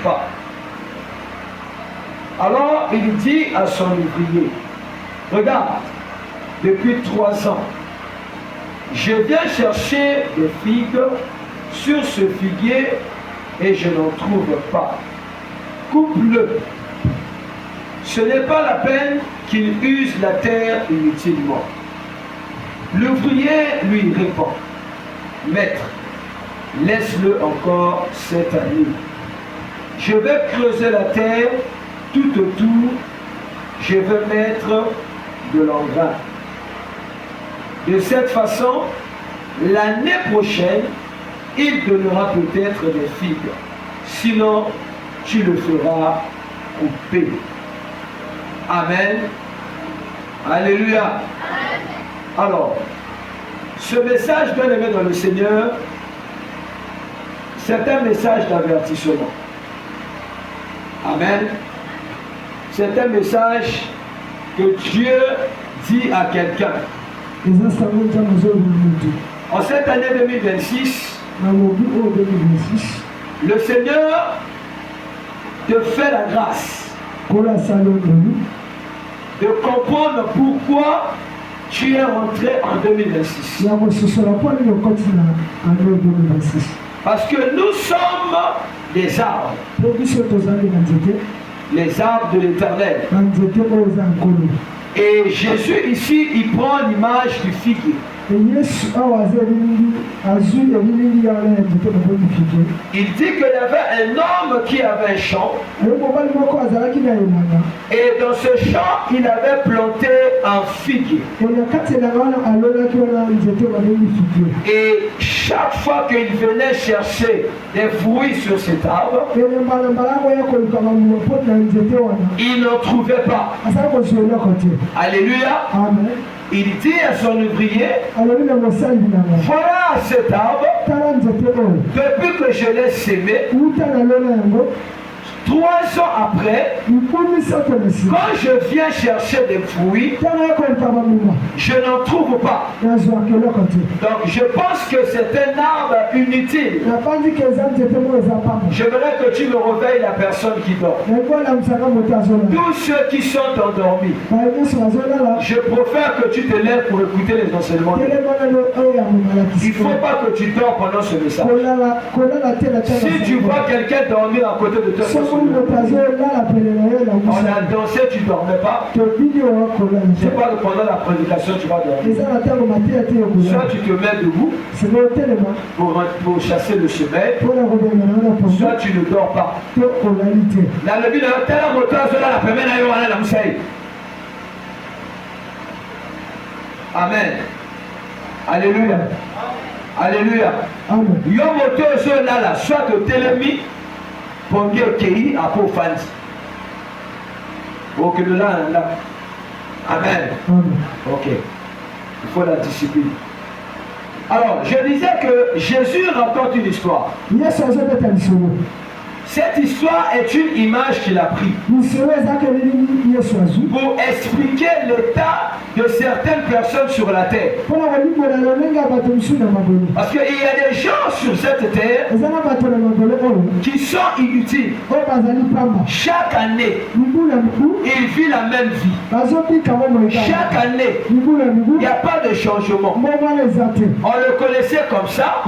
pas. Alors il dit à son ouvrier, regarde, depuis 3 ans, je viens chercher des figues sur ce figuier et je n'en trouve pas. Coupe-le. Ce n'est pas la peine qu'il use la terre inutilement. L'ouvrier lui répond, maître, laisse-le encore cette année. Je vais creuser la terre tout autour, je vais mettre de l'engrais. De cette façon, l'année prochaine, il donnera peut-être des figues. Sinon, tu le feras couper. Amen. Alléluia. Alors, ce message bien aimé dans le Seigneur, c'est un message d'avertissement. Amen. C'est un message que Dieu dit à quelqu'un. En cette année 2026, le Seigneur te fait la grâce de comprendre pourquoi tu es rentré en 2026. Parce que nous sommes des arbres. Les arbres de l'Éternel. Et Jésus ici, il prend l'image du figuier. Il dit qu'il y avait un homme qui avait un champ. Et dans ce champ, il avait planté un figuier. Et chaque fois qu'il venait chercher des fruits sur cet arbre, il n'en trouvait pas. Alléluia. Amen. Il dit à son ouvrier, voilà cet arbre, depuis que je l'ai sémé, 3 ans après, quand je viens chercher des fruits, je n'en trouve pas. Donc je pense que c'est un arbre inutile. J'aimerais que tu me réveilles la personne qui dort. Tous ceux qui sont endormis, je préfère que tu te lèves pour écouter les enseignements. Il ne faut pas que tu dors pendant ce message. Si tu vois quelqu'un dormir à côté de toi, on a dansé, tu ne dormais pas. C'est pas que pendant la prédication tu vas dormir. Soit tu te mets debout pour chasser le sommeil, soit tu ne dors pas. Amen. Alléluia. Alléluia. Soit que télémi Pongi okei apo fandi. Ok, là. Amen. Ok. Il faut la discipline. Alors, je disais que Jésus raconte une histoire. Cette histoire est une image qu'il a prise pour expliquer l'état de certaines personnes sur la terre. Parce qu'il y a des gens sur cette terre qui sont inutiles. Chaque année, ils vivent la même vie. Chaque année, il n'y a pas de changement. On le connaissait comme ça.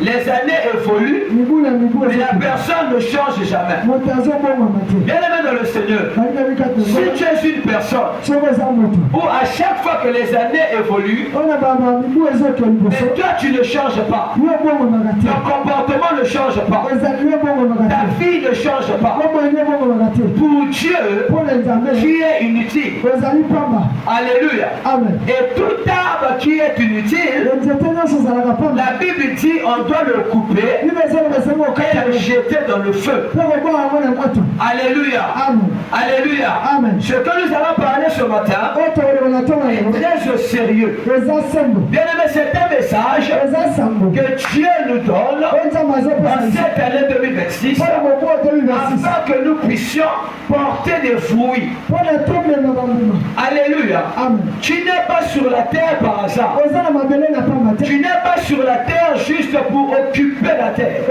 Les années évoluent, mais la personne ne change jamais. Bien aimé dans le Seigneur, si tu es une personne où à chaque fois que les années évoluent, mais toi tu ne changes pas, ton comportement ne change pas, ta vie ne change pas, pour Dieu tu es inutile. Alléluia. Et tout arbre qui est inutile, la Bible dit on doit le couper et le jeter dans le feu. Alléluia. Alléluia. Ce que nous allons parler ce matin est très sérieux. Bien aimé, c'est un message que Dieu nous donne en cette année 2026 afin que nous puissions porter des fruits. Alléluia. Tu n'es pas sur la terre par hasard. Tu n'es pas sur la terre juste pour occuper la terre.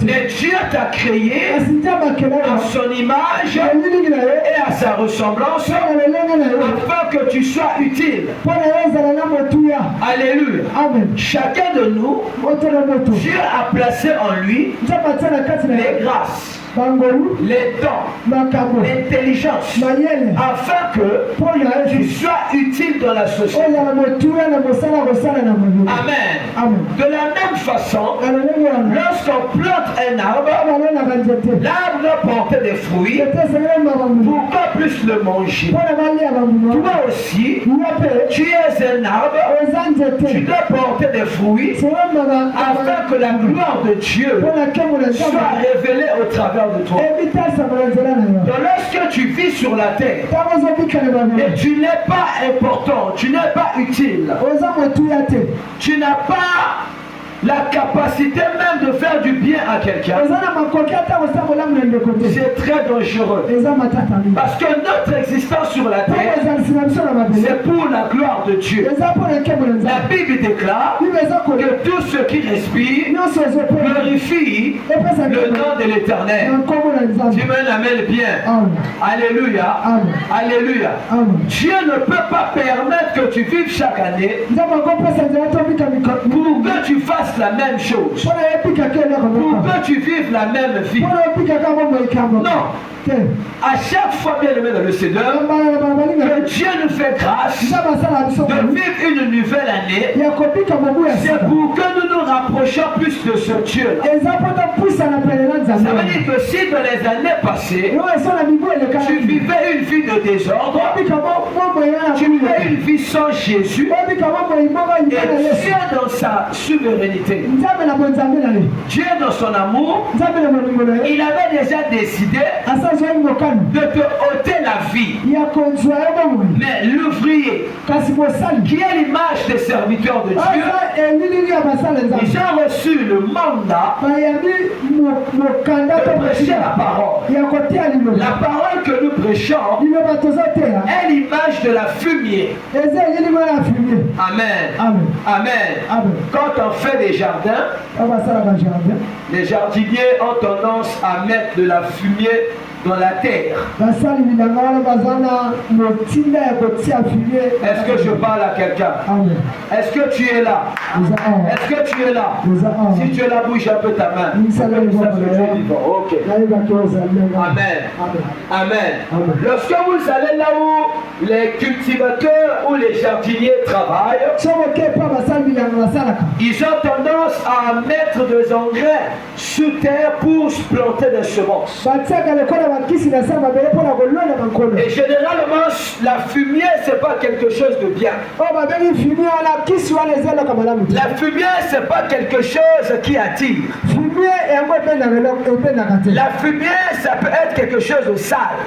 Mais Dieu t'a créé à son image et à sa ressemblance afin que tu sois utile. Alléluia. Chacun de nous, Dieu a placé en lui les grâces, les dons, l'intelligence, afin que tu sois utile dans la société. Amen. De la même façon, lorsqu'on plante un arbre, l'arbre doit porter des fruits pour qu'on puisse le manger. Toi aussi, tu es un arbre, tu dois porter des fruits afin que la gloire de Dieu soit révélée au travers de toi. Donc lorsque tu vis sur la terre et tu n'es pas important, tu n'es pas utile, tu n'as pas la capacité même de faire du bien à quelqu'un, c'est très dangereux. Parce que notre existence sur la terre, c'est pour la gloire de Dieu. La Bible déclare que tout ce qui respire glorifie le nom de l'Éternel. Tu me l'amènes bien. Alléluia. Alléluia. Dieu ne peut pas permettre que tu vives chaque année pour que tu fasses la même chose, pour que tu vives la même vie. Non. À chaque fois, bien aimé dans le Seigneur, que Dieu nous fait grâce de vivre une nouvelle année, c'est pour que nous nous rapprochions plus de ce Dieu-là. Ça veut dire que si dans les années passées, tu vivais une vie de désordre, tu vivais une vie sans Jésus, et Dieu dans sa souveraineté, Dieu dans son amour, il avait déjà décidé de te ôter la vie. Mais l'ouvrier, qui est l'image des serviteurs de Dieu, ils ont reçu le mandat de prêcher la parole. La parole que nous prêchons est l'image de la fumier. Amen. Amen. Quand on fait des jardins, les jardiniers ont tendance à mettre de la fumée dans la terre. Est-ce que je parle à quelqu'un? Est-ce que tu es là? Est-ce que tu es là? Si tu es là, bouge un peu ta main. Ok. Amen. Amen. Lorsque vous allez là où les cultivateurs ou les jardiniers travaillent, ils ont tendance à mettre des engrais sous terre pour planter des semences. Et généralement, la fumée, c'est pas quelque chose de bien. La fumée, c'est pas quelque chose qui attire. La fumée, ça peut être quelque chose de sale.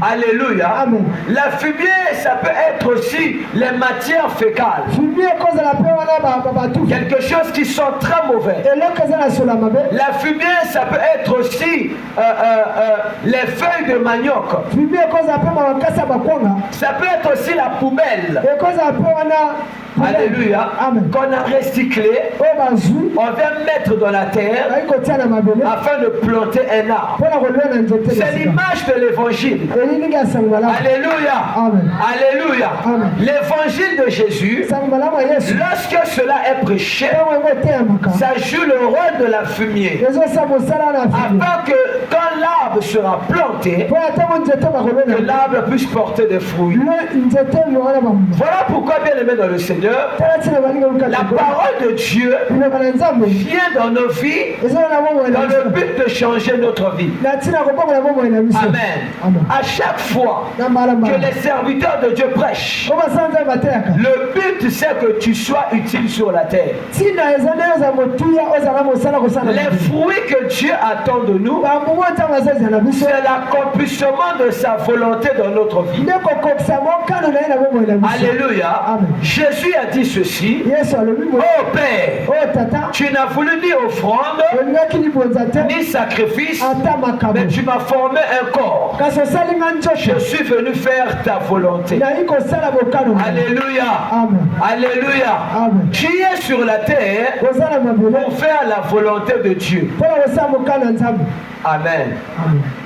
Alléluia. Amen. La fumée, ça peut être aussi les matières fécales. Quelque chose qui sent très mauvais. La fumée, ça peut être aussi les feuilles de manioc. Ça peut être aussi la poubelle. Alléluia. Qu'on a recyclé, on vient mettre dans la terre afin de planter un arbre. C'est l'image de l'évangile. Alléluia. Alléluia. L'évangile de Jésus, lorsque cela est prêché, ça joue le rôle de la fumier. Afin que quand l'arbre sera planté, que l'arbre puisse porter des fruits. Voilà pourquoi, bien aimé dans le Seigneur, la parole de Dieu vient dans nos vies dans le but de changer notre vie. Amen. À chaque fois que les serviteurs de Dieu prêchent, le but c'est que tu sois utile sur la terre. Les fruits que Dieu attend de nous, c'est l'accomplissement de sa volonté dans notre vie. Alléluia. Jésus Jésus a dit ceci. Oh Père, tu n'as voulu ni offrande, ni sacrifice, mais tu m'as formé un corps. Je suis venu faire ta volonté. Alléluia. Alléluia. Tu es sur la terre pour faire la volonté de Dieu. Amen.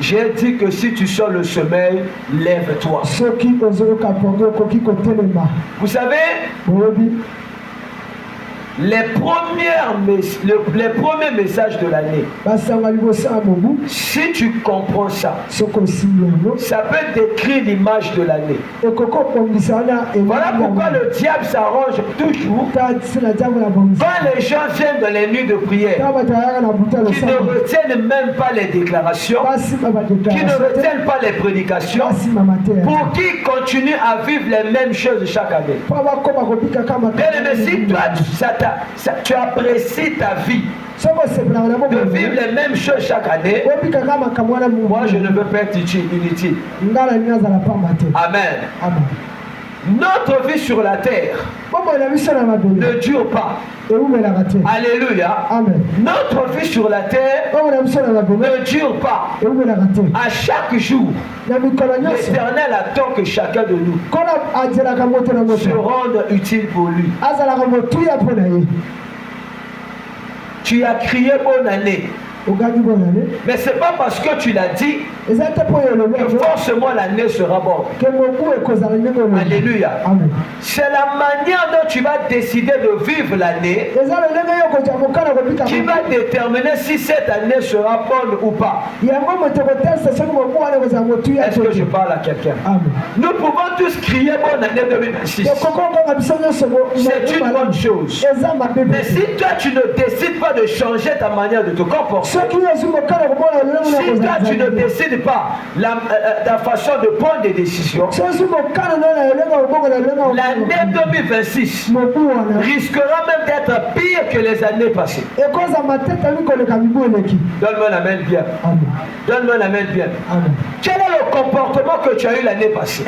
J'ai dit que si tu sors le sommeil, lève-toi. Vous savez, les premiers messages de l'année, si tu comprends ça, ça peut décrire l'image de l'année. Voilà pourquoi le diable s'arrange toujours quand les gens viennent dans les nuits de prière, qui ne retiennent même pas les déclarations, qui ne retiennent pas les prédications, pour qu'ils continuent à vivre les mêmes choses chaque année. Mais si toi, tu apprécies ta vie de vivre les mêmes choses chaque année, moi je ne veux pas être inutile. Amen. Notre vie sur la terre ne dure pas. Alléluia. Notre vie sur la terre ne dure pas. À chaque jour, l'Éternel attend que chacun de nous se rende utile pour lui. Tu as crié bonne année. Mais ce n'est pas parce que tu l'as dit que forcément l'année sera bonne. Alléluia. C'est la manière dont tu vas décider de vivre l'année qui va déterminer si cette année sera bonne ou pas. Est-ce que je parle à quelqu'un? Nous pouvons tous crier bonne année 2026. C'est une bonne chose. Mais si toi tu ne décides pas de changer ta manière de te comporter, si toi tu ne décides pas ta façon de prendre des décisions, l'année 2026 risquera même d'être pire que les années passées. Donne-moi la main bien. Donne-moi la main bien. Quel est le comportement que tu as eu l'année passée?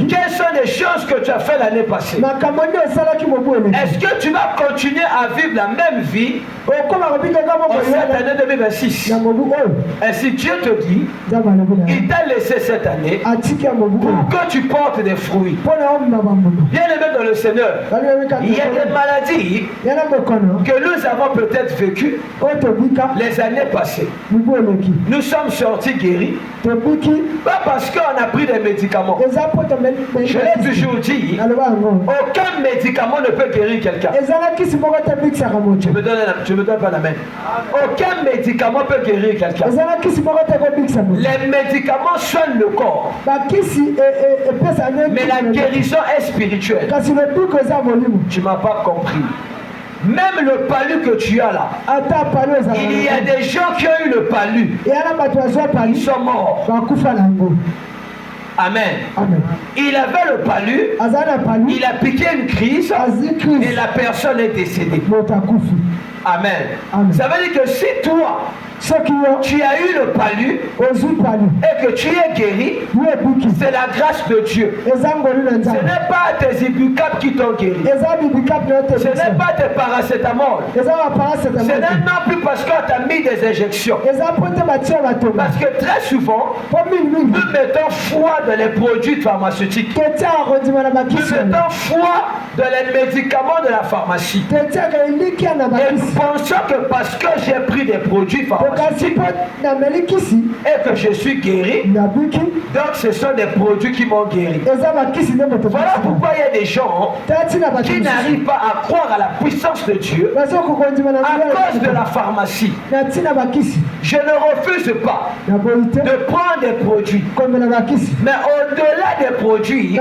Quelles sont les choses que tu as fait l'année passée? Est-ce que tu vas continuer à vivre la même vie en cette année 2026? Ainsi Dieu te dit, il t'a laissé cette année pour que tu portes des fruits. Bien aimé dans le Seigneur, il y a des maladies que nous avons peut-être vécues les années passées. Nous sommes sortis guéris, pas parce qu'on a pris des médicaments. Je l'ai toujours dit, aucun médicament ne peut guérir quelqu'un. Tu me donnes pas la main. Aucun médicament peut guérir quelqu'un. Les médicaments soignent le corps, mais la guérison est spirituelle. Tu ne m'as pas compris. Même le palu que tu as là, il y a des gens qui ont eu le palu, ils sont morts. Amen. Il avait le palu, il a piqué une crise et la personne est décédée. Amen. Ça veut dire que si toi, tu as eu le palu et que tu es guéri, c'est la grâce de Dieu. Ce n'est pas tes ibucap qui t'ont guéri. Ce n'est pas tes paracétamol. Ce n'est non plus parce qu'on t'a mis des injections. Parce que très souvent, nous mettons foi dans les produits pharmaceutiques. Nous mettons foi dans les médicaments de la pharmacie. Et nous pensons que parce que j'ai pris des produits pharmaceutiques et que je suis guéri, donc ce sont des produits qui m'ont guéri. Voilà pourquoi il y a des gens qui n'arrivent pas à croire à la puissance de Dieu à cause de la pharmacie. Je ne refuse pas de prendre des produits, mais au-delà des produits,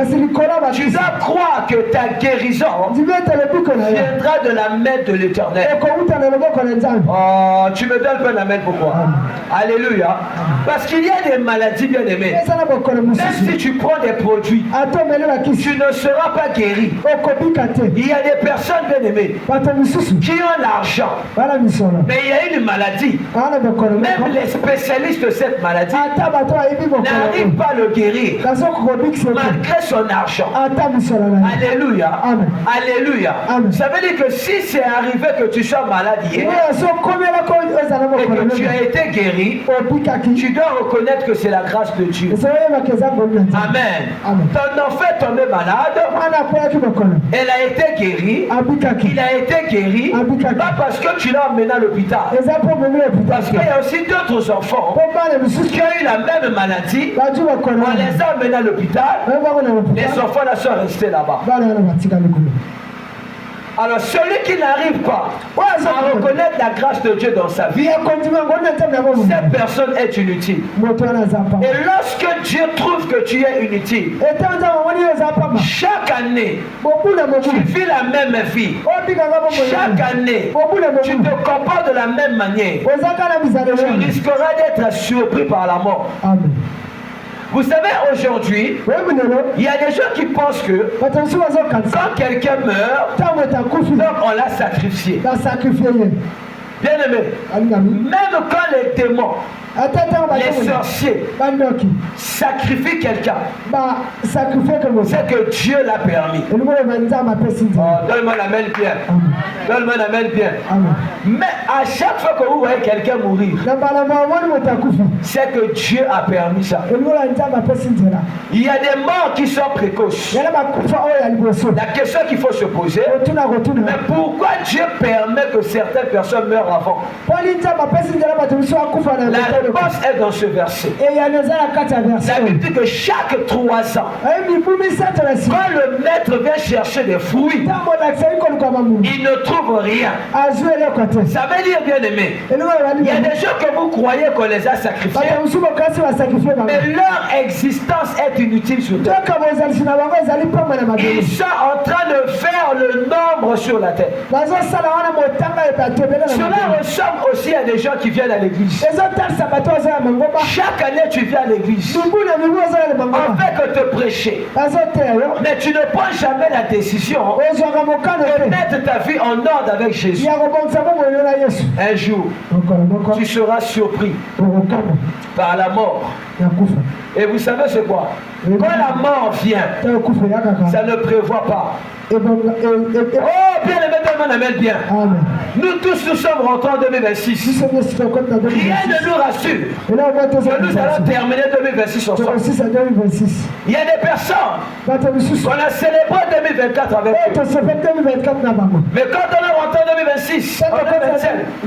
tu dois croire que ta guérison viendra de la main de l'Éternel. Oh, tu me donnes pas la main, pourquoi? Alléluia. Parce qu'il y a des maladies, bien aimées. Même si tu prends des produits, tu ne seras pas guéri. Il y a des personnes, bien aimées, qui ont l'argent, mais il y a une maladie Même les spécialistes de cette maladie n'arrivent pas à le guérir malgré son argent. Alléluia. Amen. Alléluia. Amen. Ça veut dire que si c'est arrivé que tu sois malade hier et que tu as été guéri, tu dois reconnaître que c'est la grâce de Dieu. Amen. Ton enfant est tombé malade, elle a été guérie, il a été guéri, pas parce que tu l'as emmené à l'hôpital. Parce qu'il y a aussi d'autres enfants qui ont eu la même maladie, on les a emmenés à l'hôpital, les enfants là sont restés là-bas. Alors celui qui n'arrive pas à reconnaître la grâce de Dieu dans sa vie, cette personne est inutile. Et lorsque Dieu trouve que tu es inutile, chaque année, tu vis la même vie. Chaque année, tu te comportes de la même manière. Tu risqueras d'être surpris par la mort. Amen. Vous savez, aujourd'hui, il y a des gens qui pensent que quand quelqu'un meurt, donc on l'a sacrifié. Bien aimé, même quand les démons, les sorciers sacrifient quelqu'un, c'est que Dieu l'a permis. Donne-moi la main bien. Donne-moi la main bien. Mais à chaque fois que vous voyez quelqu'un mourir, c'est que Dieu a permis ça. Il y a des morts qui sont précoces. La question qu'il faut se poser, mais pourquoi Dieu permet que certaines personnes meurent avant? La réponse est dans ce verset. La Bible dit que chaque 3 ans, quand le maître vient chercher des fruits, il ne trouve rien. Ça veut dire, bien aimé, il y a des gens que vous croyez qu'on les a sacrifiés, mais leur existence est inutile sur terre. Ils sont en train de faire le nombre sur la terre. Cela ressemble aussi à des gens qui viennent à l'église. Chaque année tu viens à l'église, on fait que te prêcher, mais tu ne prends jamais la décision de mettre ta vie en ordre avec Jésus. Un jour, tu seras surpris par la mort. Et vous savez c'est quoi? Quand la mort vient, ça ne prévoit pas. Oh, bien aimé, donne-moi bien. Nous tous, nous sommes rentrés en 2026. Rien ne nous rassure que nous allons terminer 2026 ensemble. Il y a des personnes qu'on a célébré 2024 avec eux. Mais quand on est rentré en 2026, en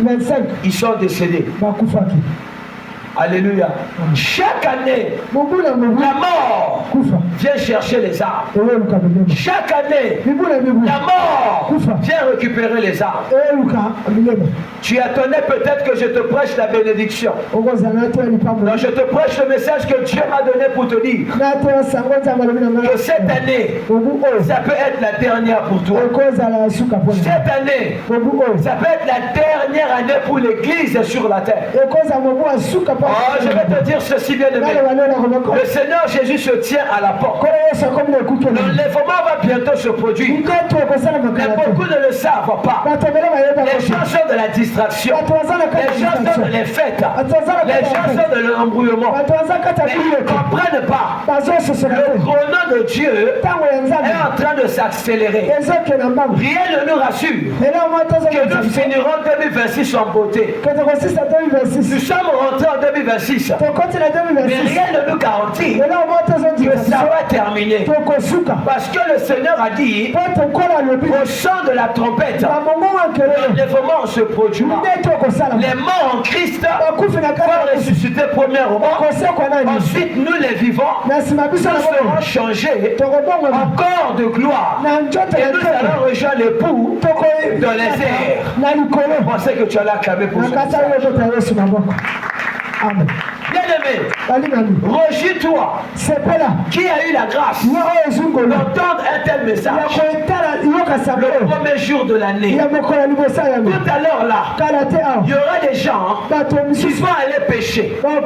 2025, ils sont décédés. Alléluia. Chaque année, la mort vient chercher les arbres. Chaque année, la mort vient récupérer les arbres. Tu attendais peut-être que je te prêche la bénédiction. Non, je te prêche le message que Dieu m'a donné pour te dire que cette année, ça peut être la dernière pour toi. Cette année, ça peut être la dernière année pour l'église sur la terre. Oh, je vais te dire ceci, bien aimé. Le Seigneur Jésus se tient à la porte. L'enlèvement va bientôt se produire. Mais beaucoup ne le savent pas. Les gens sont de la distraction. Les gens sont de les fêtes. Les gens sont de l'embrouillement. Mais ils ne comprennent pas. Le chrono de Dieu est en train de s'accélérer. Rien ne nous rassure que nous finirons 2026 en beauté. Nous sommes rentrés en 2026. Mais rien ne nous garantit que ça va terminer. Parce que le Seigneur a dit, au son de la trompette, l'enlèvement se produira. Les morts en Christ vont ressusciter premièrement. Ensuite, nous les vivants, nous serons changés en corps de gloire. Et nous allons rejoindre l'époux dans les airs. Je pensais que tu allais acclamer pour ça. Amen. Bien-aimé, rejouis-toi. Qui a eu la grâce d'entendre un tel message le premier jour de l'année? Tout à l'heure là, il y aura des gens qui vont aller pécher au nom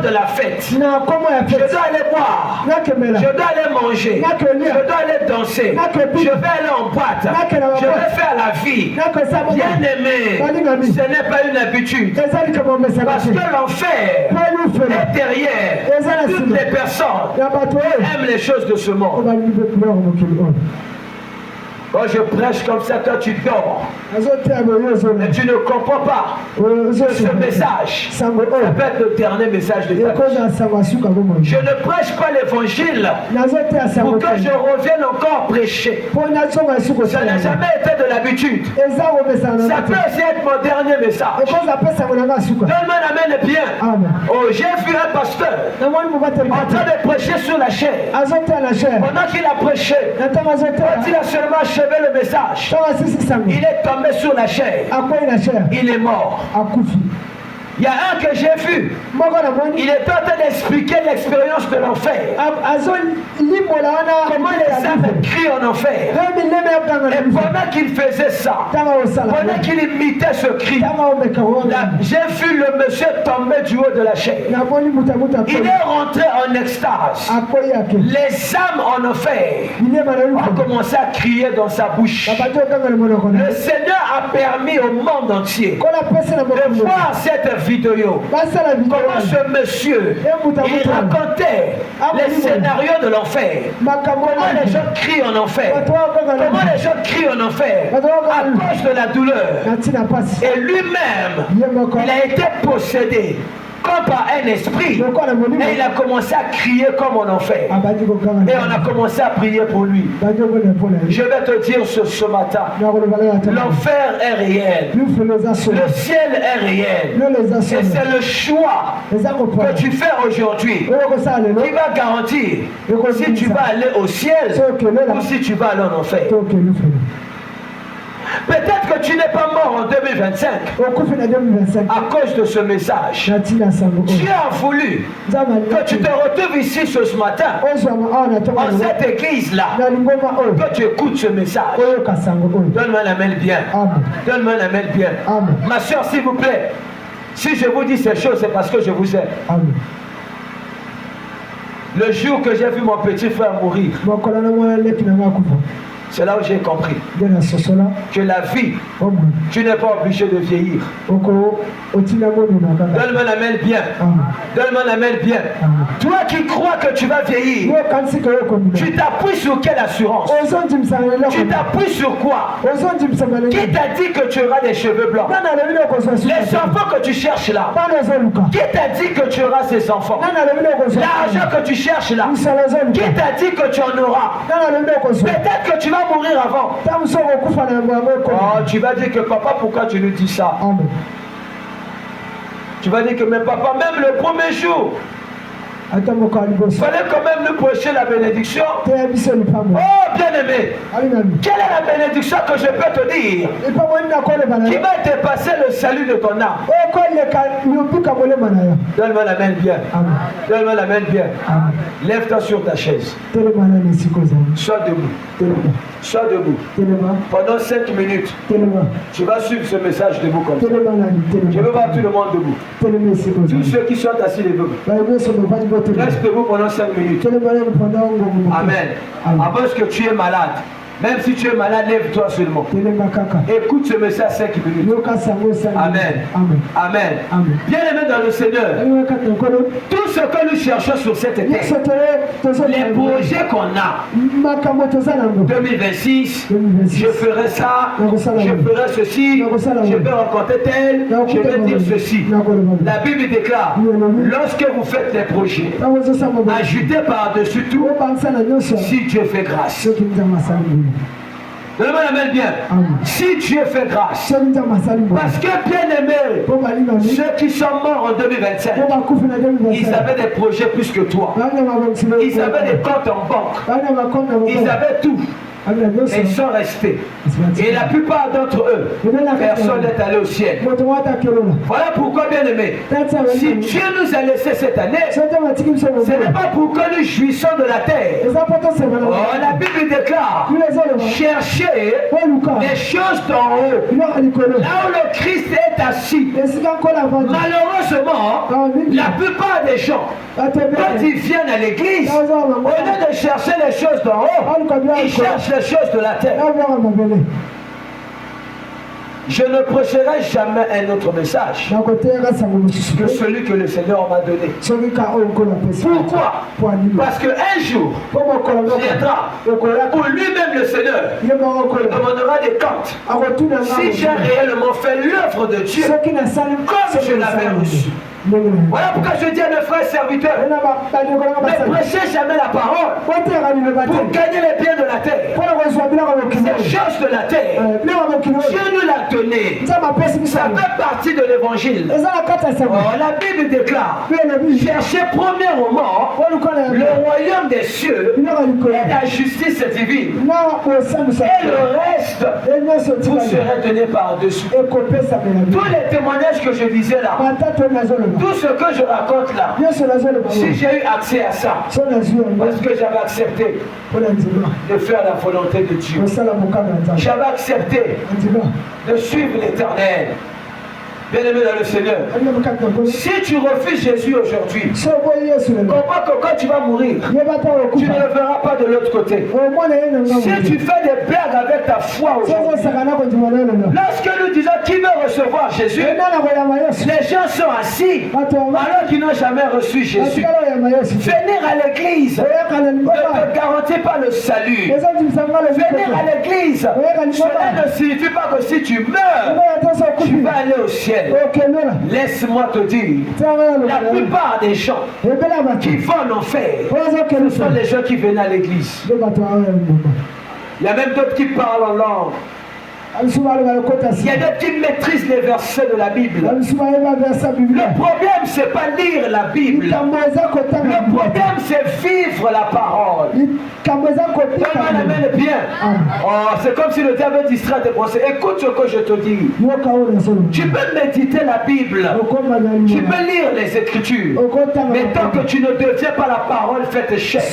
de la fête. Je dois aller boire, je dois aller manger, je dois aller danser, je vais aller en boîte, je vais faire la vie. Bien-aimé, ce n'est pas une habitude, parce que l'enfer est derrière toutes les personnes qui aiment les choses de ce monde. Quand je prêche comme ça, toi tu dors. Mais tu ne comprends pas ce message. Ça peut être le dernier message de ta vie. Je ne prêche pas l'évangile pour que je revienne encore prêcher. Ça n'a jamais été de l'habitude. Ça peut aussi être mon dernier message. Donne-moi la main de bien. Oh, j'ai vu un pasteur en train de prêcher sur la chair. Pendant qu'il a prêché, quand il a seulement achevé le message, il est tombé sur la chair. Il est mort. Il y a un que j'ai vu. Il est en train d'expliquer l'expérience de l'enfer. Comment les âmes crient en enfer. Et pendant qu'il faisait ça, pendant qu'il imitait ce cri, j'ai vu le monsieur tomber du haut de la chaise. Il est rentré en extase. Les âmes en enfer ont commencé à crier dans sa bouche. Le Seigneur a permis au monde entier de voir cette vidéo. Comment ce monsieur, il racontait les scénarios de l'enfer. Comment les gens crient en enfer. Comment les gens crient en enfer à cause de la douleur. Et lui-même, il a été possédé comme par un esprit. Et il a commencé à crier comme en enfer. Et on a commencé à prier pour lui. Je vais te dire ce matin, l'enfer est réel. Le ciel est réel. Et c'est le choix que tu fais aujourd'hui qui va garantir si tu vas aller au ciel ou si tu vas aller en enfer. Peut-être que tu n'es pas mort en 2025 à cause de ce message. Dieu a voulu que tu te retrouves ici ce matin, en cette église-là, que tu écoutes ce message. Donne-moi la main bien. Donne-moi la main bien. Ma soeur, s'il vous plaît, si je vous dis ces choses, c'est parce que je vous aime. Le jour que j'ai vu mon petit frère mourir, c'est là où j'ai compris que la vie, tu n'es pas obligé de vieillir. Donne-moi la main bien. Donne-moi la main bien. Toi qui crois que tu vas vieillir, tu t'appuies sur quelle assurance? Tu t'appuies sur quoi? Qui t'a dit que tu auras des cheveux blancs? Les enfants que tu cherches là, qui t'a dit que tu auras ces enfants? L'argent que tu cherches là, qui t'a dit que tu en auras? Peut-être que tu vas mourir avant. Oh, tu vas dire que papa, pourquoi tu nous dis ça? Tu vas dire que mais papa, même le premier jour, il fallait quand même nous prêcher la bénédiction. Oh bien-aimé, quelle est la bénédiction que je peux te dire qui va te passer le salut de ton âme? Donne-moi la main bien. Donne-moi la main bien. Lève-toi sur ta chaise. Sois debout. Sois debout. Pendant 5 minutes, tu vas suivre ce message debout comme ça. Je veux voir tout le monde debout. Tous ceux qui sont assis debout. Reste debout pendant 5 minutes. Amen. Avant que tu es malade. Même si tu es malade, lève-toi seulement. Écoute ce message 5 minutes. Amen. Amen. Bien-aimé dans le Seigneur, tout ce que nous cherchons sur cette terre, les projets qu'on a, 2026, je ferai ça, je ferai ceci, je vais rencontrer tel, je vais dire ceci. La Bible déclare, lorsque vous faites des projets, ajoutez par-dessus tout, si Dieu fait grâce. Donne-moi la main bien. Si Dieu fait grâce, parce que bien aimé, ceux qui sont morts en 2025, ils avaient des projets plus que toi. Ils avaient des comptes en banque. Ils avaient tout. Et ils sont restés. Et la plupart d'entre eux, personne n'est allé au ciel. Voilà pourquoi, bien aimé, si Dieu nous a laissé cette année, ce n'est pas pour que nous jouissions de la terre. Oh, la Bible déclare, cherchez les choses d'en haut, là où le Christ est assis. Malheureusement, la plupart des gens, quand ils viennent à l'église, au lieu de chercher les choses d'en haut, ils cherchent les choses de la terre. Je ne prêcherai jamais un autre message que celui que le Seigneur m'a donné. Pourquoi? Parce qu'un jour viendra où lui-même le Seigneur demandera des comptes. Si j'ai réellement fait l'œuvre de Dieu comme je l'avais reçu. Voilà pourquoi je dis à mes frères serviteurs, ne prêchez jamais la parole pour gagner les biens de la terre. Ces choses de la terre, Dieu nous l'a donné. Ça fait partie de l'évangile. La Bible déclare, cherchez premièrement le royaume des cieux et la justice divine. Et le reste vous serez donné par-dessus. Tous les témoignages que je disais là, tout ce que je raconte là, si j'ai eu accès à ça, parce que j'avais accepté de faire la volonté de Dieu, j'avais accepté de suivre l'Éternel. Bien-aimé dans le Seigneur, si tu refuses Jésus aujourd'hui, comprends que quand tu vas mourir, tu ne le verras pas de l'autre côté. Si tu fais des blagues avec ta foi aujourd'hui, lorsque nous disons qui veut recevoir Jésus, les gens sont assis alors qu'ils n'ont jamais reçu Jésus. Venir à l'église ne te garantit pas le salut. Venir à l'église, cela ne signifie pas que si tu meurs, tu vas aller au ciel. Laisse-moi te dire, la plupart des gens qui vont en enfer, ce sont les gens qui viennent à l'église. Il y a même d'autres qui parlent en langue. Il y a d'autres qui maîtrisent les versets de la Bible. Le problème, c'est pas lire la Bible. Le problème, c'est vivre la parole. Bien. Oh, c'est comme si le diable distrait tes pensées. Écoute ce que je te dis. Tu peux méditer la Bible. Tu peux lire les Écritures. Mais tant que tu ne deviens pas la parole faite chair,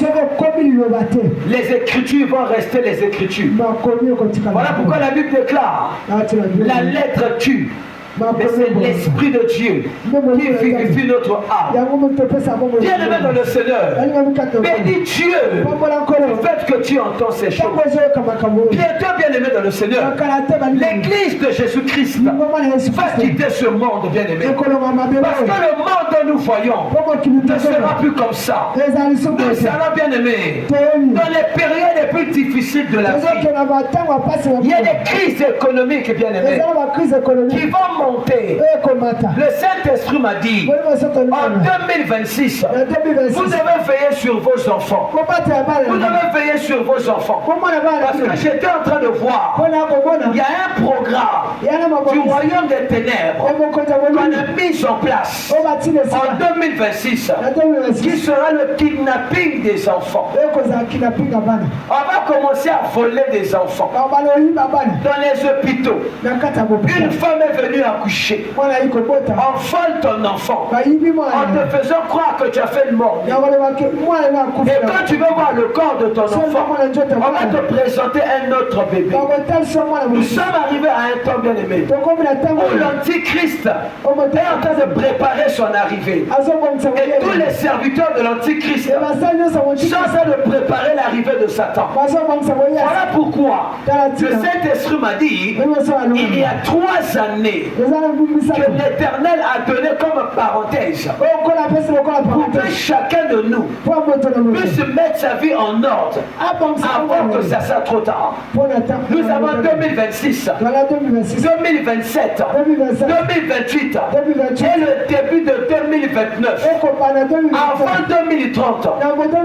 les Écritures vont rester les Écritures. Voilà pourquoi la Bible déclare, la lettre tue. Mais c'est l'Esprit de Dieu qui vivifie notre âme. Bien-aimé dans le Seigneur, bénis Dieu le fait que tu entends ces choses. Bientôt, bien-aimé dans le Seigneur, l'Église de Jésus-Christ va quitter ce monde, bien-aimé. Parce que le monde dont nous voyons ne sera plus comme ça. Nous allons, bien-aimé, dans les périodes les plus difficiles de la vie. Il y a des crises économiques, bien-aimé, qui vont monter. Le Saint-Esprit m'a dit, en 2026, vous devez veiller sur vos enfants. Vous devez veiller sur vos enfants. Parce que j'étais en train de voir, il y a un programme du royaume des ténèbres qu'on a mis en place en 2026, qui sera le kidnapping des enfants. On va commencer à voler des enfants dans les hôpitaux. Une femme est venue accoucher. On vole ton enfant en te faisant croire que tu as fait une mort. Et quand tu veux voir le corps de ton enfant, on va te présenter un autre bébé. Nous sommes arrivés à un temps, bien aimé, où l'Antichrist est en train de préparer son arrivée. Et tous les serviteurs de l'Antichrist sont en train de préparer l'arrivée de Satan. Voilà pourquoi le Saint-Esprit m'a dit, il y a 3 années que l'Éternel a donné comme parenthèse pour que chacun de nous puisse mettre sa vie en ordre avant que ça soit trop tard. Nous avons 2026, 2027, 2028 et le début de 2029. Avant 2030,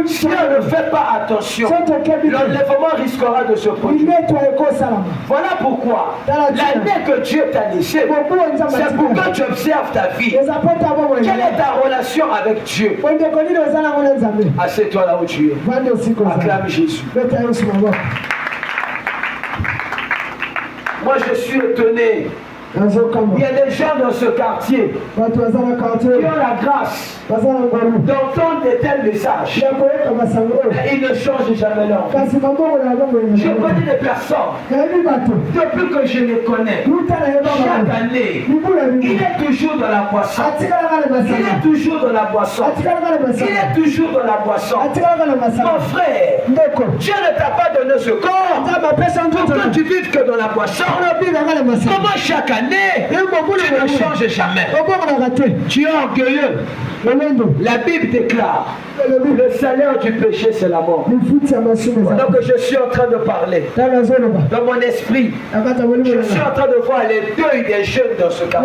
si on ne fait pas attention, l'enlèvement risquera de se produire. Voilà pourquoi l'année que Dieu t'a laissée, c'est pour que tu observes ta vie. Quelle est ta relation avec Dieu? Assieds-toi là où tu es. Acclame Jésus. Moi je suis étonné. Il y a des gens dans ce quartier qui ont la grâce d'entendre de tels messages. Et ils ne changent jamais leur vie. Je connais des personnes, depuis que je les connais, chaque année, il est toujours dans la boisson. Il est toujours dans la boisson. Il est toujours dans la boisson. Mon frère, Dieu ne t'a pas donné ce corps pour que tu vives que dans la boisson. Comment chaque année tu ne changes jamais? Tu es orgueilleux. La Bible déclare le salaire du péché, c'est la mort. Pendant que je suis en train de parler, dans mon esprit, je suis en train de voir les deuils des jeunes dans ce cas.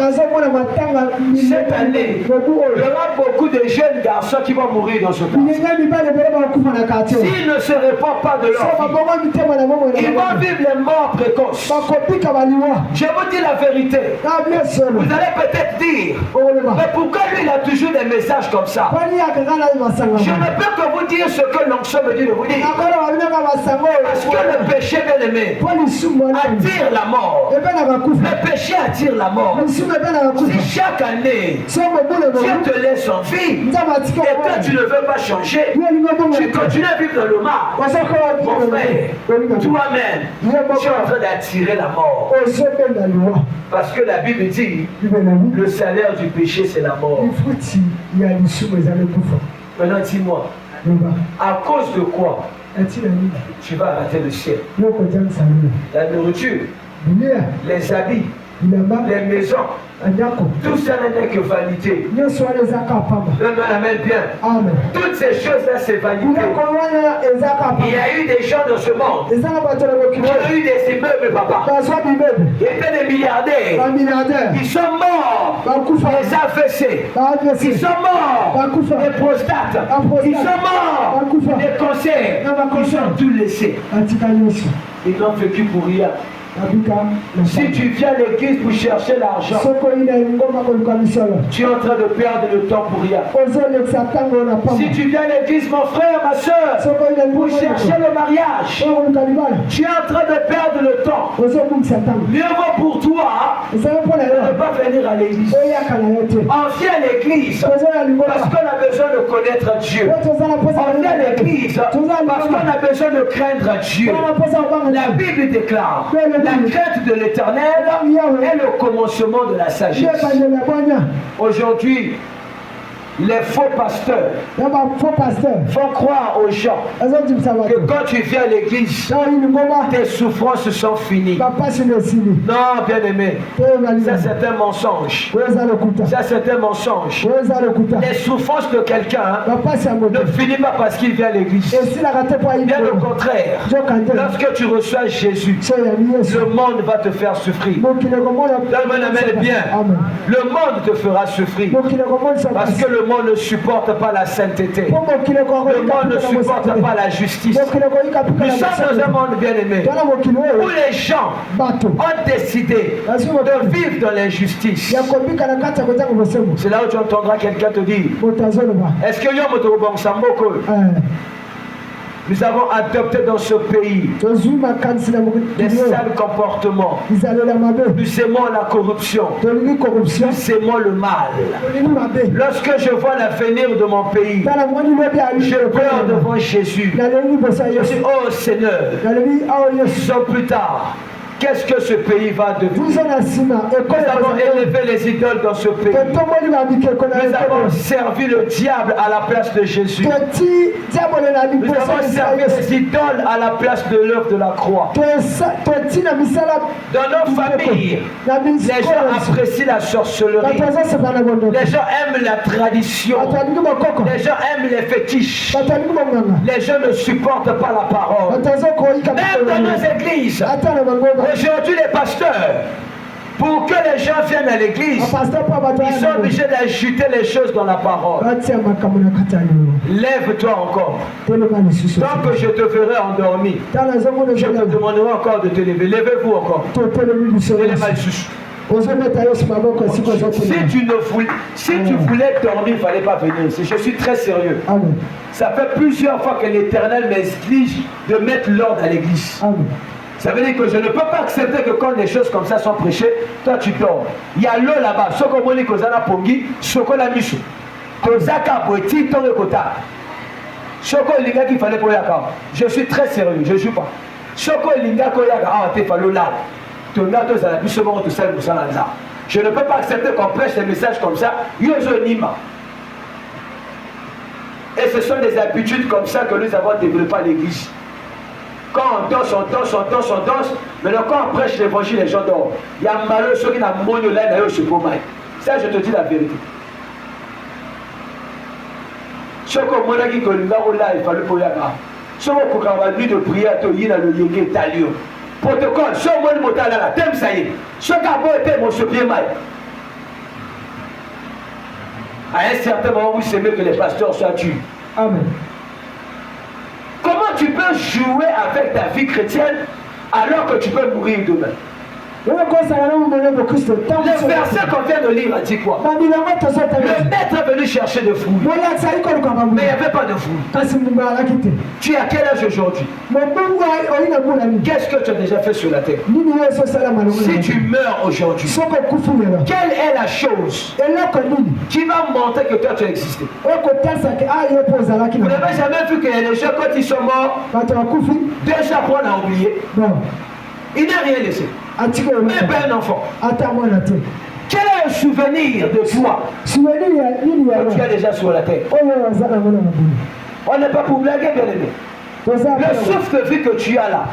Cette année, il y aura beaucoup de jeunes garçons qui vont mourir dans ce cas. S'ils ne se répandent pas de leur vie, ils vont vivre les morts précoces. Je vous dis la vérité. Vous allez peut-être dire, mais pourquoi lui il a toujours des messages comme ça? Je ne peux que vous dire ce que l'onction me dit de vous dire. Parce que le péché, bien aimé, attire la mort. Le péché attire la mort. Si chaque année, Dieu te laisse en vie, et que tu ne veux pas changer, tu continues à vivre dans le mal. Mon frère, toi-même, tu es en train d'attirer la mort. Parce que la Bible dit, le salaire du péché, c'est la mort. Maintenant, dis-moi, à cause de quoi tu vas rater le ciel? La nourriture, les habits, les maisons, tout ça n'est que vanité. Amen, bien. Toutes ces choses-là, c'est vanité. Il y a eu des gens dans ce monde qui ont eu des immeubles, papa. Il y a des milliardaires. Ils sont morts. Les AVC. Ils sont morts. Les prostates. Ils sont morts. Les cancers. Ils ont tout laissé. Ils n'ont vécu pour rien. Si tu viens à l'église pour chercher l'argent, tu es en train de perdre le temps pour rien. Si tu viens à l'église, mon frère, ma soeur, pour chercher le mariage, tu es en train de perdre le temps. Mieux vaut pour toi de ne pas venir à l'église. On vient à l'église parce qu'on a besoin de connaître Dieu. On vient à l'église parce qu'on a besoin de craindre Dieu. La Bible déclare: la crainte de l'Éternel est le commencement de la sagesse. Aujourd'hui, les faux pasteurs font croire aux gens que quand tu viens à l'église, tes souffrances sont finies. Non, bien aimé, ça c'est un mensonge. Ça c'est un mensonge. Les souffrances de quelqu'un ne finissent pas parce qu'il vient à l'église. Bien au contraire, lorsque tu reçois Jésus, le monde va te faire souffrir. Bien. Le monde te fera souffrir parce que le monde ne supporte pas la sainteté. Le monde ne supporte pas la justice. Nous sommes dans un monde bien aimé où les gens ont décidé de vivre dans l'injustice. C'est là où tu entendras quelqu'un te dire: est-ce que nous avons adopté dans ce pays des sales comportements. Nous aimons la corruption. Nous aimons le mal. Lorsque je vois l'avenir de mon pays, je pleure devant Jésus. Je dis: oh Seigneur, 10 ans plus tard, qu'est-ce que ce pays va devenir? Nous avons élevé les idoles dans ce pays. Nous avons servi le diable à la place de Jésus. Nous avons servi les idoles à la place de l'œuvre de la croix. Dans nos familles, les gens apprécient la sorcellerie. Les gens aiment la tradition. Les gens aiment les fétiches. Les gens ne supportent pas la parole. Même dans nos églises, aujourd'hui, les pasteurs, pour que les gens viennent à l'église, ils sont obligés d'ajouter les choses dans la parole. Lève-toi encore. Tant que je te ferai endormi, je te demanderai encore de te lever. Levez-vous encore. Si tu voulais dormir, il ne fallait pas venir ici. Je suis très sérieux. Amen. Ça fait plusieurs fois que l'Éternel m'exige de mettre l'ordre à l'église. Ça veut dire que je ne peux pas accepter que quand des choses comme ça sont prêchées, toi tu dors. Il y a l'eau là-bas. Ce qu'on dit que Zana Pongi, ce qu'on a mis. Kozaka Poeti, ton kota. Choko Linga qu'il fallait pour Yaka. Je suis très sérieux, je ne joue pas. Choko Linga Koyaka, ah, t'es fallu là. Je ne peux pas accepter qu'on prêche des messages comme ça. Yozo Nima. Et ce sont des habitudes comme ça que nous avons développées à l'église. Quand on danse, mais quand on prêche l'évangile, les gens dorment. Il y a malheur ceux qui n'ont pas de l'aide. Ça, je te dis la vérité. Ceux qui ont dit que le là, il fallait pour y aller. Ceux qui ont dit de prier à toi, il y a le yégué talio. Protocole, ceux qui ont dit que là, thème ça y est. Ceux qui ont été mon pied mal. À un certain moment, vous savez que les pasteurs soient tués. Amen. Comment tu peux jouer avec ta vie chrétienne alors que tu peux mourir demain? Le verset qu'on vient de lire a dit quoi? Le maître est venu chercher des fruits. Mais il n'y avait pas de fruits. Tu es à quel âge aujourd'hui? Qu'est-ce que tu as déjà fait sur la terre? Si tu meurs aujourd'hui, quelle est la chose qui va montrer que toi tu as existé? Vous n'avez jamais vu qu'il y a des gens quand ils sont morts, déjà pour en oublier. Il n'a rien laissé. Même pas un enfant. Quel est le souvenir de toi que tu as déjà sur la terre? On n'est pas pour blaguer, bien aimé. Le souffle de vie que tu as là,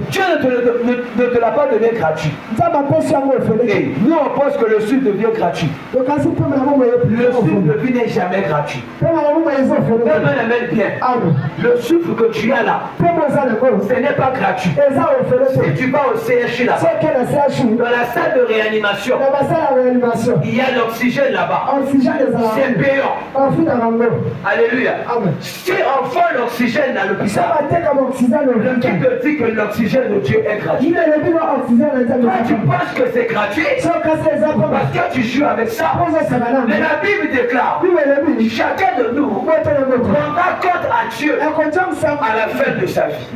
Dieu ne te l'a pas donné gratuit. Et nous on pense que le souffle devient gratuit. Le souffle de vie n'est jamais gratuit. Bien. Le souffle que tu as là, ce n'est pas gratuit. Si tu vas au CHU là, dans la salle de réanimation, il y a l'oxygène là-bas. C'est payant. Alléluia. Si on vend l'oxygène là, le qui te dit que l'oxygène de Dieu est gratuit. Toi, tu penses que c'est gratuit parce que tu joues avec ça. Mais la Bible déclare chacun de nous rendra compte à Dieu à la fin de sa vie.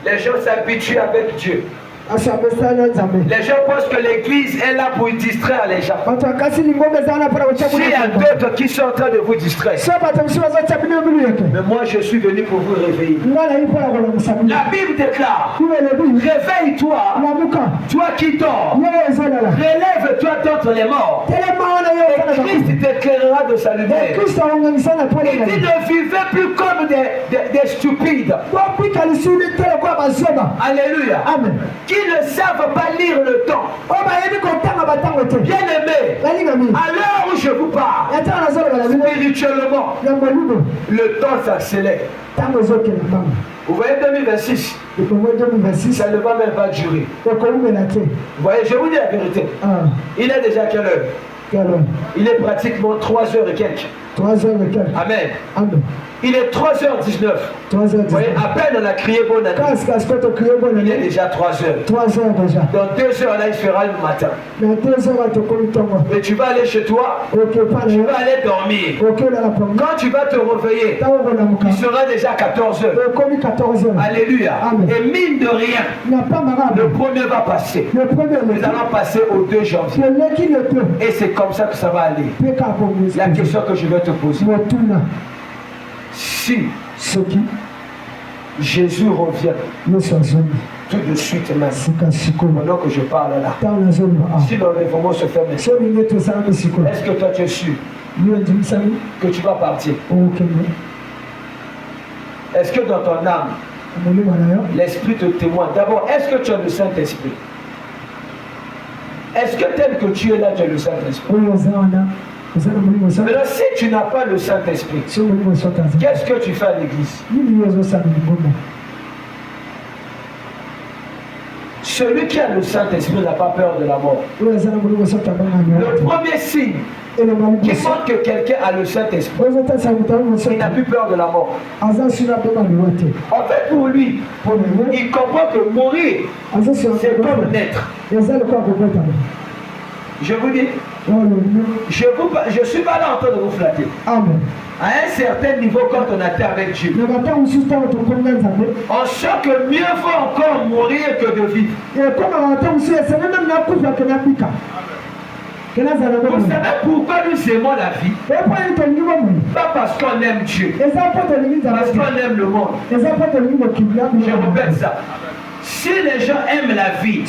Les gens s'habituent avec Dieu. Les gens pensent que l'église est là pour distraire les gens. S'il y a d'autres qui sont en train de vous distraire, mais moi je suis venu pour vous réveiller. La Bible déclare, réveille-toi, toi qui dors, relève-toi d'entre les morts, et Christ t'éclairera de sa lumière. Il dit ne vivez plus comme des stupides. Alléluia. Amen. Qui ne savent pas lire le temps. Bien aimé, à l'heure où je vous parle, spirituellement, le temps s'accélère. Vous voyez 2026, ça ne va même pas durer. Vous voyez, je vous dis la vérité. Il est déjà quelle heure? Il est pratiquement 3h et quelques. 3h et quelques. Amen. Amen. Il est 3h19. Vous voyez, à peine on a crié bonne année. Il est déjà 3h. 3h déjà. Dans 2h là, il fera le matin. Et tu vas aller chez toi. Tu vas aller dormir. Quand tu vas te réveiller, il sera déjà 14h. Alléluia. Amen. Et mine de rien, le premier va passer. Nous allons passer au 2 janvier. Et c'est comme ça que ça va aller. La question que je vais te poser. Si Jésus revient tout de suite maintenant que je parle là, si l'enlèvement se fait maintenant, est-ce que toi tu es sûr que tu vas partir? Est-ce que dans ton âme l'Esprit te témoigne? D'abord, est-ce que tu as le Saint-Esprit? Est-ce que tel que tu es là, tu as le Saint-Esprit? Maintenant, si tu n'as pas le Saint-Esprit, qu'est-ce que tu fais à l'église? Celui qui a le Saint-Esprit n'a pas peur de la mort. Le premier signe qui montre que quelqu'un a le Saint-Esprit, il n'a plus peur de la mort. En fait, pour lui, il comprend que mourir, c'est comme naître. Je vous dis, je ne suis pas là en train de vous flatter. Amen. À un certain niveau, quand on atteint avec Dieu, on sent que mieux vaut encore mourir que de vivre. Vous savez pourquoi nous aimons la vie? Pas parce qu'on aime Dieu, parce qu'on aime le monde. Je répète ça. Si les gens aiment la vie,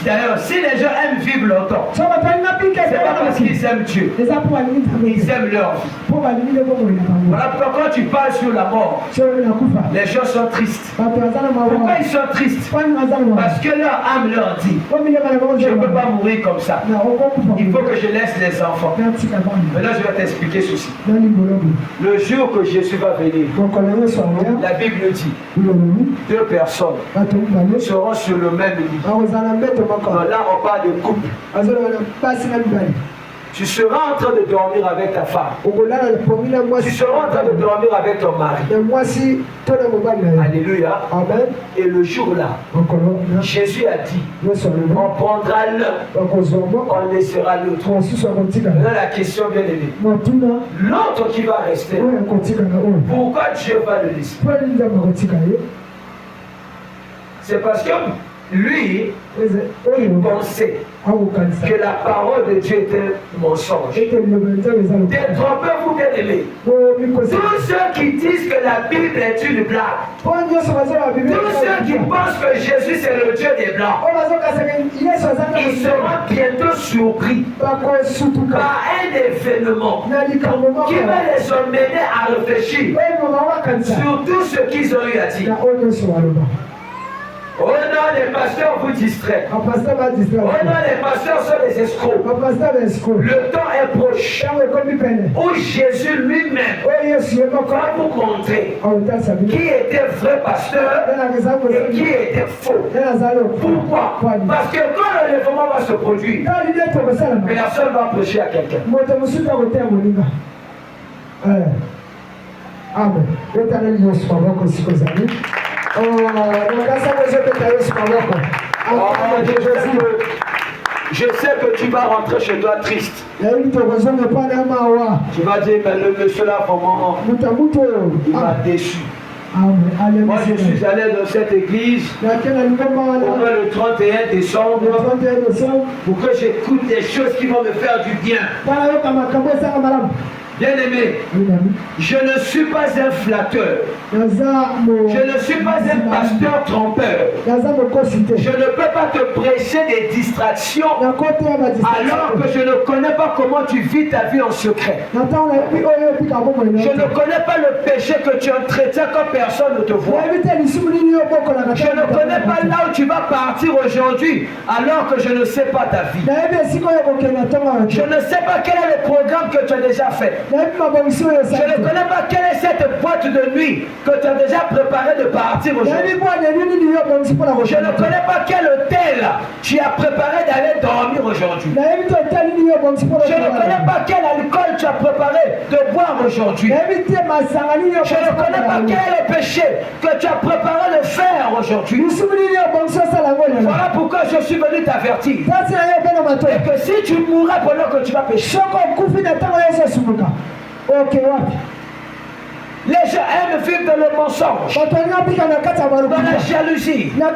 d'ailleurs, si les gens aiment vivre longtemps, c'est pas parce qu'ils aiment Dieu, ils aiment leur vie. Voilà pourquoi quand tu parles sur la mort, les gens sont tristes. Pourquoi ils sont tristes? Parce que leur âme leur dit, je ne peux pas mourir comme ça. Il faut que je laisse les enfants. Maintenant, je vais t'expliquer ceci. Le jour que Jésus va venir, la Bible dit, 2 personnes seront sur le même lit. Là, on parle de couple. Tu seras en train de dormir avec ta femme. Tu seras en train de dormir avec ton mari. Alléluia. Amen. Et le jour-là, Jésus a dit, on prendra l'un, on laissera l'autre. Là, la question bien aimée. L'autre qui va rester, pourquoi Dieu va le laisser? C'est parce que lui, il pensait que la parole de Dieu était un mensonge. Détrompez-vous, bien-aimés. Tous ceux qui disent que la Bible est une blague, tous ceux qui pensent que Jésus c'est le Dieu des Blancs, ils seront bientôt surpris par un événement qui va les emmener à réfléchir sur tout ce qu'ils ont eu à dire. Oh non, les pasteurs vous distraient. Oh non, les pasteurs sont des escrocs. Le temps est proche où Jésus lui-même va vous montrer qui était vrai pasteur et qui était faux. Pourquoi? Parce que quand l'enlèvement va se produire, personne va prêcher à quelqu'un. Amen. Je sais que tu vas rentrer chez toi triste. Tu vas dire, mais le monsieur là, vraiment, il m'a déçu. Moi, je suis allé dans cette église pour le 31 décembre pour que j'écoute des choses qui vont me faire du bien. Bien-aimé, je ne suis pas un flatteur. Je ne suis pas un pasteur trompeur. Je ne peux pas te prêcher des distractions alors que je ne connais pas comment tu vis ta vie en secret. Je ne connais pas le péché que tu entretiens quand personne ne te voit. Je ne connais pas là où tu vas partir aujourd'hui alors que je ne sais pas ta vie. Je ne sais pas quel est le programme que tu as déjà fait. Je ne connais pas quelle est cette boîte de nuit que tu as déjà préparé de partir aujourd'hui. Je ne connais pas quel hôtel tu as préparé d'aller dormir aujourd'hui. Je ne connais pas quel alcool tu as préparé de boire aujourd'hui. Je ne connais pas quel est le péché que tu as préparé de faire aujourd'hui. Voilà pourquoi je suis venu t'avertir. Et que si tu mourras pendant que tu vas pécher, les gens aiment vivre dans le mensonge, dans la jalousie, dans la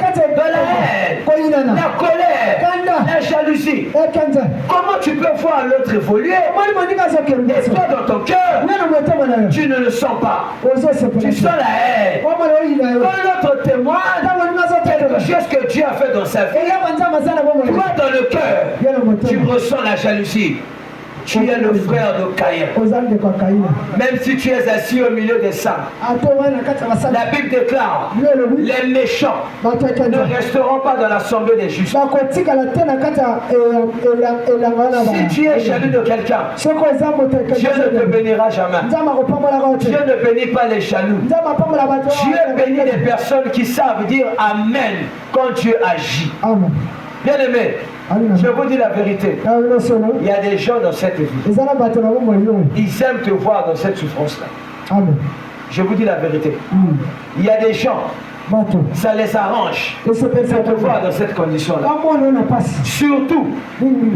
haine, la colère, la jalousie. Comment tu peux voir l'autre évoluer et toi dans ton cœur, tu ne le sens pas. Tu sens la haine. Quand l'autre témoigne quelque chose que Dieu a fait dans sa vie, toi dans le cœur, tu ressens la jalousie. Tu es le frère de Caïn. Même si tu es assis au milieu des saints, la Bible déclare, les méchants ne resteront pas dans l'assemblée des justes. Si tu es jaloux de quelqu'un, Dieu ne te bénira jamais. Dieu ne bénit pas les jaloux. Dieu bénit les personnes qui savent dire Amen quand Dieu agit. Bien aimé, je vous dis la vérité. Il y a des gens dans cette vie. Ils aiment te voir dans cette souffrance-là. Je vous dis la vérité. Il y a des gens, ça les arrange de te voir dans cette condition-là. Surtout,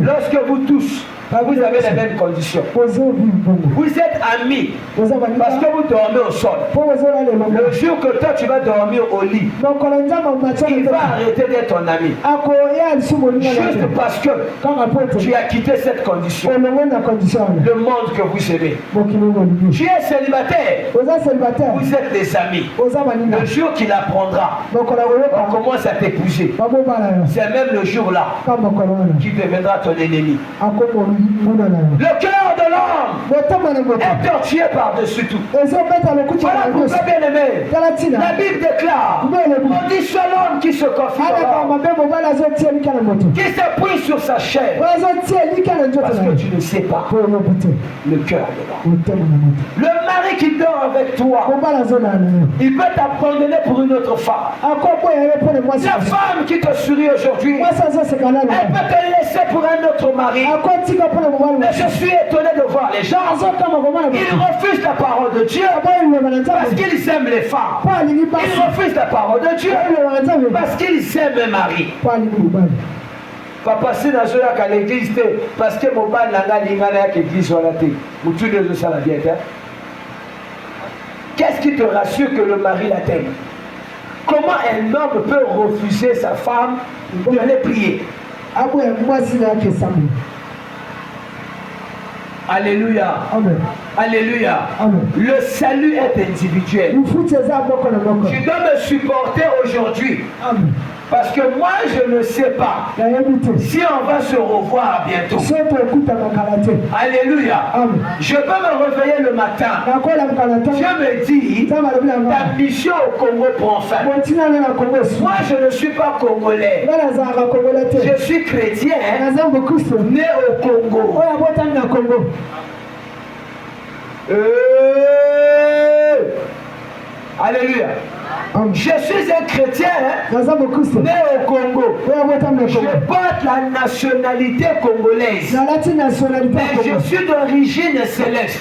lorsque vous tous, Vous avez les mêmes conditions. Vous êtes amis parce que vous dormez au sol. Le jour que toi tu vas dormir au lit, il va arrêter d'être ton ami. Juste parce que tu as quitté cette condition. Le monde que vous aimez. Tu es célibataire. Vous êtes des amis. Le jour qu'il apprendra, on commence à t'épouser. C'est même le jour-là qui deviendra ton ennemi. Le cœur de l'homme est torturé par-dessus tout. Voilà pourquoi, bien aimé, la Bible déclare: on dit seul homme qui se confie à l'homme, qui se prie sur sa chair, parce que tu ne sais pas le cœur de l'homme. Le mari qui dort avec toi, il peut t'abandonner pour une autre femme. La femme qui te sourit aujourd'hui, elle peut te laisser pour un autre mari. Mais je suis étonné de voir les gens, ils refusent la parole de Dieu parce qu'ils aiment les femmes. Ils refusent la parole de Dieu parce qu'ils aiment les maris. Papa, si dans à l'église, parce que mon père n'a pas l'église sur la tête. Ou tu ne sais pas bien. Qu'est-ce qui te rassure que le mari l'atteigne? Comment un homme peut refuser sa femme de aller prier? Alléluia. Amen. Alléluia. Amen. Le salut est individuel. Tu dois me supporter aujourd'hui. Amen. Parce que moi je ne sais pas si on va se revoir bientôt. Alléluia. Amen. Je peux me réveiller le matin. Je me dis, ta mission au Congo prend fin. Moi je ne suis pas congolais. Je suis chrétien né au Congo. Alléluia. Je suis un chrétien né au Congo. Je porte la nationalité congolaise. Mais je suis d'origine céleste.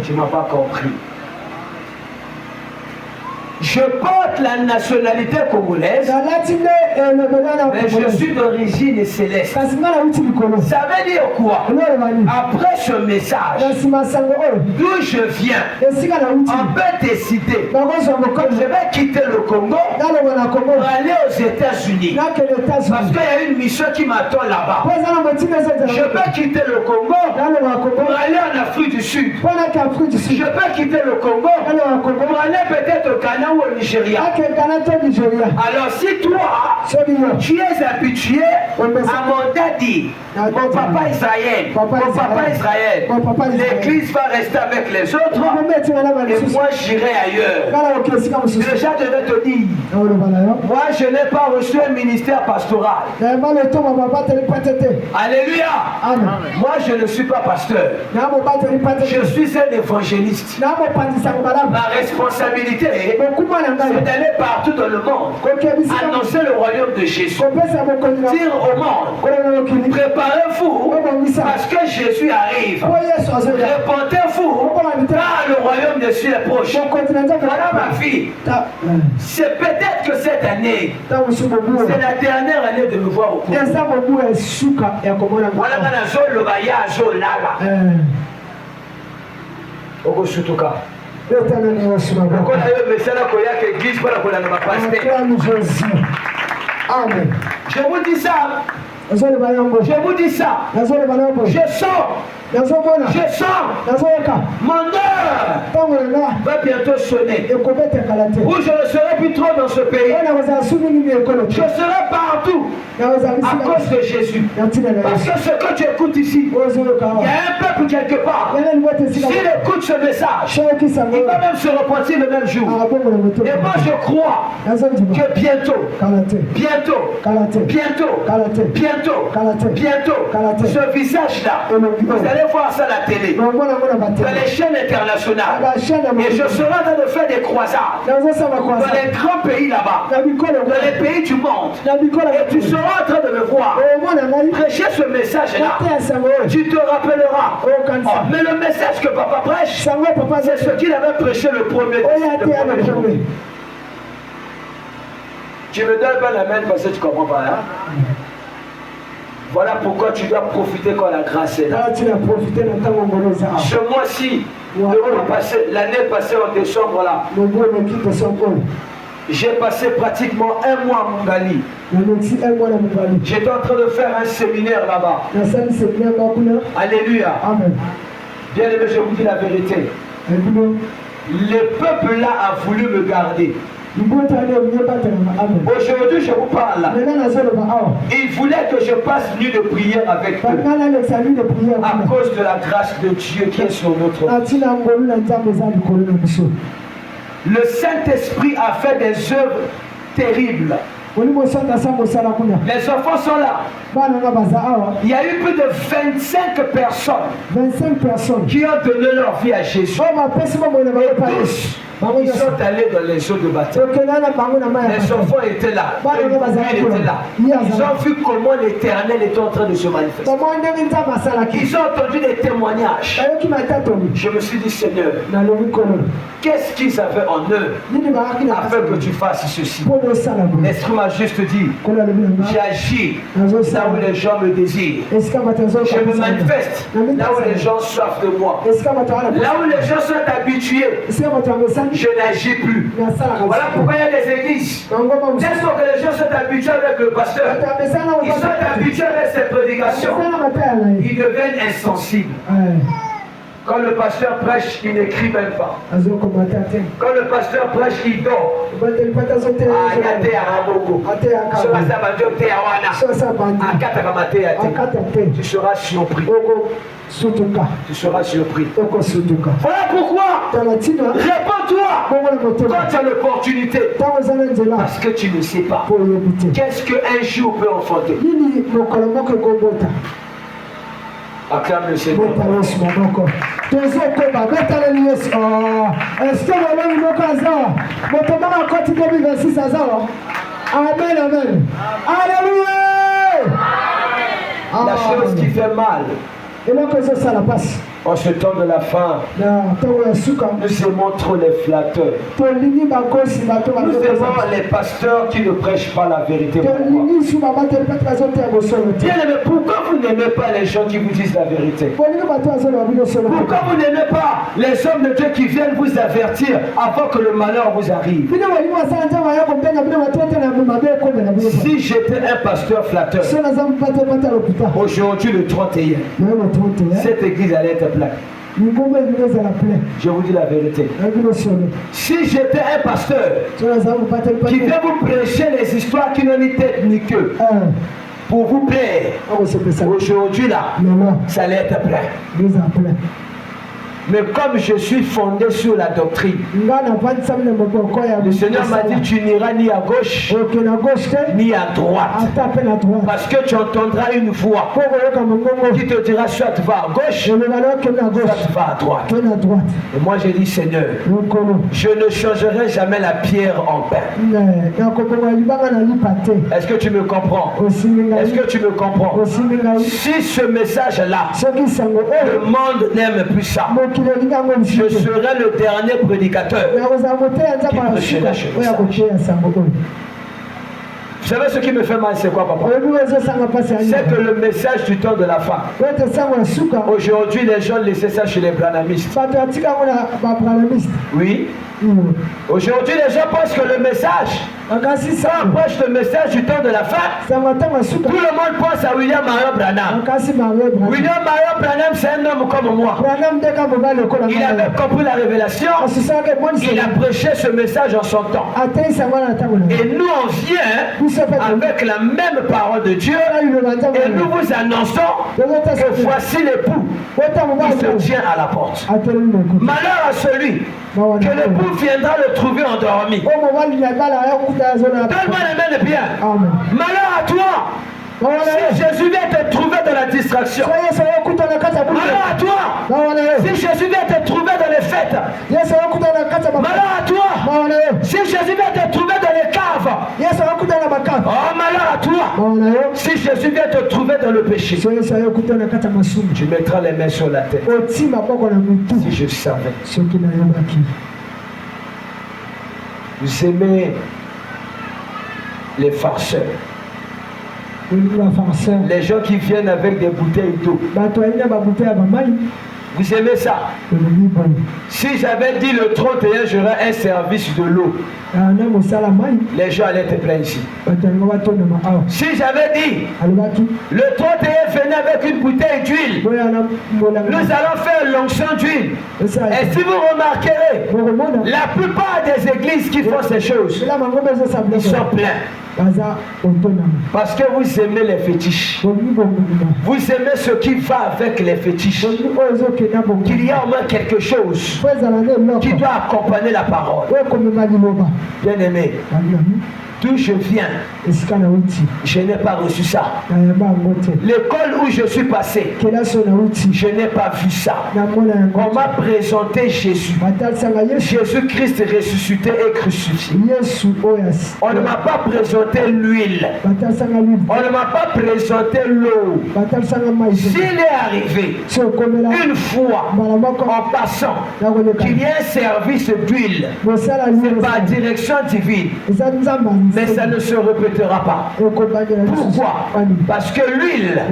Tu ne m'as pas compris. Je porte la nationalité congolaise, mais je suis d'origine céleste. Ça veut dire quoi? Après ce message, d'où je viens, on peut décider que je vais quitter le Congo pour aller aux États-Unis. Parce qu'il y a une mission qui m'attend là-bas. Je peux quitter le Congo pour aller en Afrique du Sud. Je peux quitter le Congo pour aller peut-être au Canada ou au Nigeria. Alors si toi, tu es habitué à mon daddy, mon papa Israël, l'église va rester avec les autres et moi j'irai ailleurs. Déjà je vais te dire, moi je n'ai pas reçu un ministère pastoral. Alléluia. Moi je ne suis pas pasteur. Je suis un évangéliste. Ma responsabilité c'est d'aller partout dans le monde, annoncer le royaume de Jésus, dire au monde, préparez-vous parce que Jésus arrive, répondez-vous car le royaume de Dieu est proche. Voilà ma fille, c'est peut-être que cette année c'est la dernière année de me voir au cours. Voilà le voyage Amen. Je vous dis ça. Je vous dis ça. Je sens. Mon heure va bientôt sonner. Où je ne serai plus trop dans ce pays. Je serai partout à cause de Jésus. Parce que ce que tu écoutes ici, il y a un peuple quelque part. S'il écoute ce message, il va même se repentir le même jour. Et moi je crois que bientôt, ce visage-là, vous allez voir ça à la télé, dans les chaînes internationales. Et je serai en train de faire des croisades dans les grands pays là-bas, dans les pays du monde. Et tu seras en train de me voir prêcher ce message-là. Tu te rappelleras. Mais le message que papa prêche, c'est ce qu'il avait prêché le premier jour. Tu me donnes pas la main parce que tu comprends pas. Hein? Voilà pourquoi tu dois profiter quand la grâce est là. Ce mois-ci, l'année passée en décembre là, j'ai passé pratiquement un mois à Mungali. J'étais en train de faire un séminaire là-bas. Alléluia. Bien aimé, je vous dis la vérité. Le peuple là a voulu me garder. Aujourd'hui, je vous parle. Il voulait que je passe nuit de prière avec eux. À cause de la grâce de Dieu qui est sur notre vie. Le Saint-Esprit a fait des œuvres terribles. Les enfants sont là. Il y a eu plus de 25 personnes qui ont donné leur vie à Jésus. Ils sont allés dans les eaux de baptême. Les enfants étaient là. Ils ont vu comment l'Éternel était en train de se manifester. Ils ont entendu des témoignages. Je me suis dit, Seigneur, qu'est-ce qu'ils avaient en eux afin que tu fasses ceci? L'Esprit m'a juste dit, j'agis là où les gens me désirent. Je me manifeste là où les gens soifent de moi. Là où les gens sont habitués, je n'agis plus. Voilà pourquoi il y a des églises. Dès que les gens sont habitués avec le pasteur, ils sont habitués avec ses prédications, ils deviennent insensibles. Quand le pasteur prêche, il n'écrit même pas. Quand le pasteur prêche, il dort. Tu seras surpris. Tu seras surpris. Voilà pourquoi réponds-toi quand tu as l'opportunité. Parce que tu ne sais pas qu'est-ce qu'un jour peut enfanter. Acclame le Seigneur. Amen, amen. Alléluia. La chose qui fait mal en ce temps de la fin, nous aimons trop les flatteurs. Nous aimons les pasteurs qui ne prêchent pas la vérité. Bien aimé, pourquoi vous n'aimez pas les gens qui vous disent la vérité? Pourquoi vous n'aimez pas les hommes de Dieu qui viennent vous avertir avant que le malheur vous arrive? Si j'étais un pasteur flatteur, aujourd'hui le 31, cette église allait être pleine. Je vous dis la vérité. Si j'étais un pasteur qui vient vous prêcher les histoires qui n'ont ni tête ni queue pour vous plaire, aujourd'hui là, ça allait être plein. Mais comme je suis fondé sur la doctrine, le Seigneur m'a dit, tu n'iras ni à gauche ni à droite. Parce que tu entendras une voix qui te dira soit va à gauche, soit va à droite. Et moi j'ai dit, Seigneur, je ne changerai jamais la pierre en pain. Est-ce que tu me comprends? Est-ce que tu me comprends? Si ce message-là, le monde n'aime plus ça, je serai le dernier prédicateur qui prêchait la chose. Vous savez ce qui me fait mal, c'est quoi, papa? C'est que le message du temps de la fin. Aujourd'hui, les gens laissaient ça chez les branhamistes. Oui. Aujourd'hui, les gens pensent que le message, quand on prêche le message du temps de la fin, tout le monde pense à William Marion Branham. William Marion Branham, c'est un homme comme moi. Il avait compris la révélation. Il a prêché ce message en son temps. Et nous, on vient avec la même parole de Dieu et nous vous annonçons que voici l'époux qui se tient à la porte. Malheur à celui que l'époux viendra le trouver endormi. Donne-moi les mains de bien. Malheur à toi si Jésus vient te trouver dans la distraction. Malheur à toi si Jésus vient te trouver dans les fêtes. Malheur à toi si Jésus vient te trouver dans les caves. Oh, malheur à toi si Jésus vient te trouver dans le péché. Tu mettras les mains sur la tête. Si je savais. Vous aimez les farceurs. Les gens qui viennent avec des bouteilles d'eau. Vous aimez ça? Si j'avais dit le 31, j'aurais un service de l'eau. Les gens allaient te plaindre ici. Si j'avais dit le 31, venez avec une bouteille d'huile, nous allons faire l'onction d'huile. Et si vous remarquerez, la plupart des églises qui font ces choses, ils sont pleins. Parce que vous aimez les fétiches. Vous aimez ce qui va avec les fétiches. Qu'il y a au moins quelque chose qui doit accompagner la parole. Bien aimé, d'où je viens, je n'ai pas reçu ça. L'école où je suis passé, je n'ai pas vu ça. On m'a présenté Jésus. Jésus-Christ ressuscité et crucifié. On ne m'a pas présenté l'huile. On ne m'a pas présenté l'eau. S'il est arrivé une fois en passant qu'il y ait un service d'huile, c'est par direction divine. Mais ça ne se répétera pas. Pourquoi? Parce que l'huile,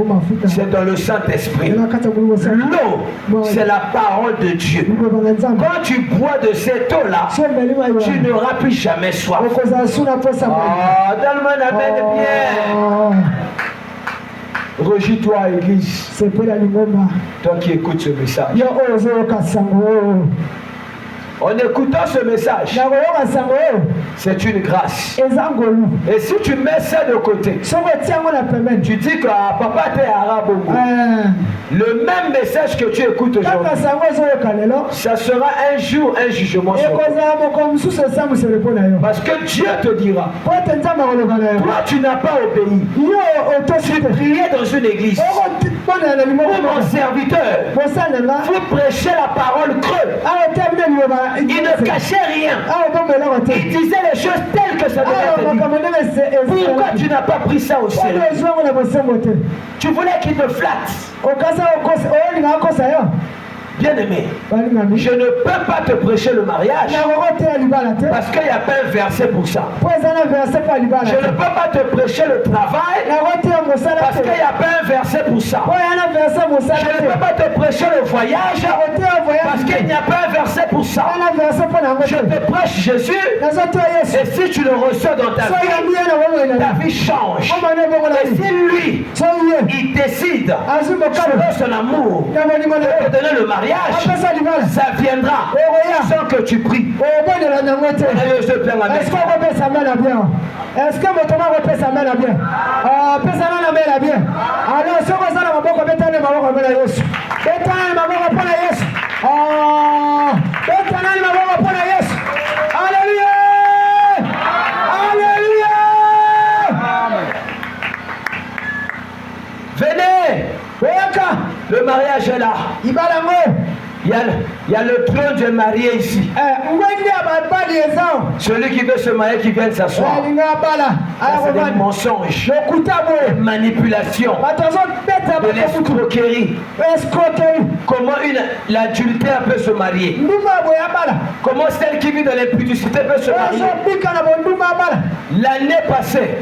c'est dans le Saint-Esprit. L'eau, c'est la parole de Dieu. Quand tu bois de cette eau-là, tu n'auras plus jamais soif. Oh, donne-moi un amen bien. Régis-toi, Église. Toi qui écoutes ce message. En écoutant ce message, c'est une grâce. Et si tu mets ça de côté, tu dis que papa t'es arabe, le même message que tu écoutes aujourd'hui, ça sera un jour un jugement sur toi. Parce que Dieu te dira, toi tu n'as pas obéi. Tu priais dans une église. Pour mon serviteur, vous prêchez la parole creux. Il ne cachait rien. Il disait les choses telles que ça devait être dit. Pourquoi tu n'as pas pris ça au sérieux? Tu voulais qu'il te flatte. Bien aimé, je ne peux pas te prêcher le mariage parce qu'il n'y a pas un verset pour ça. Je ne peux pas te prêcher le travail parce qu'il n'y a pas un verset pour ça. Je ne peux pas te prêcher le voyage parce qu'il n'y a pas un verset pour ça. Je te prêche Jésus, et si tu le reçois dans ta vie change. Et si lui, il décide selon son amour de te donner le mariage, ça viendra sans que tu pries. Est-ce qu'on repère sa main là bien? Est-ce que votre main repère sa main là bien? Pesa na main là bien. Alors, si on a maboko betane maboko pona Yesu. Betane maboko pona Yesu. Betane maboko pona Yesu. Alléluia! Alléluia! Venez! Le mariage est là. Il y a le trône de marié ici. Celui qui veut se marier, qui vient s'asseoir. C'est des mensonges, des manipulations, de l'escroquerie. Comment l'adultère peut se marier? Comment celle qui vit dans l'impudicité peut se marier? L'année passée,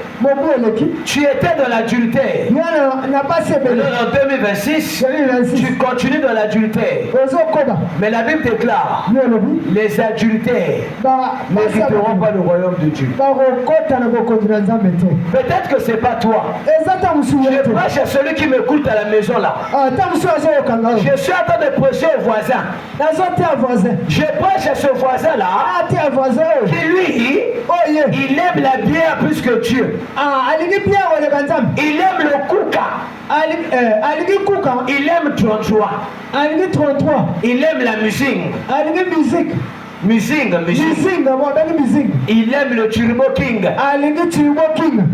tu étais dans l'adultère. En 2026, tu continues dans l'adultère. Mais la Bible déclare, les adultères n'hériteront pas le royaume de Dieu. Peut-être que ce n'est pas toi. Je prêche à celui qui m'écoute à la maison là. Je suis en train de prêcher au voisin. Je prêche à ce voisin là qui lui, il aime la bière plus que Dieu. Il aime le kouka. Il aime 33. Il aime la musique. Musique. Il aime le Turbo King.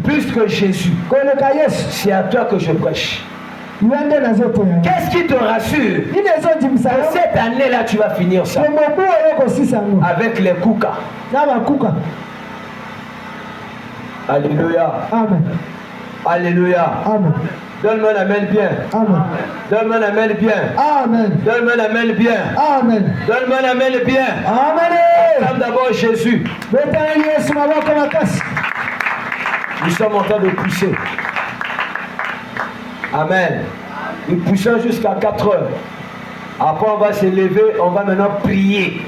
Plus que Jésus. C'est à toi que je prêche. Qu'est-ce qui te rassure? Cette année-là, tu vas finir ça. Avec les koukas. Alléluia. Amen. Alléluia. Amen. Donne-moi la main bien. Amen. Donne-moi la main bien. Amen. Donne-moi la main bien. Amen. Donne-moi la main bien. Amen. Comme d'abord Jésus. Nous sommes en train de pousser. Amen. Nous poussons jusqu'à 4 heures. Après, on va se lever, on va maintenant prier.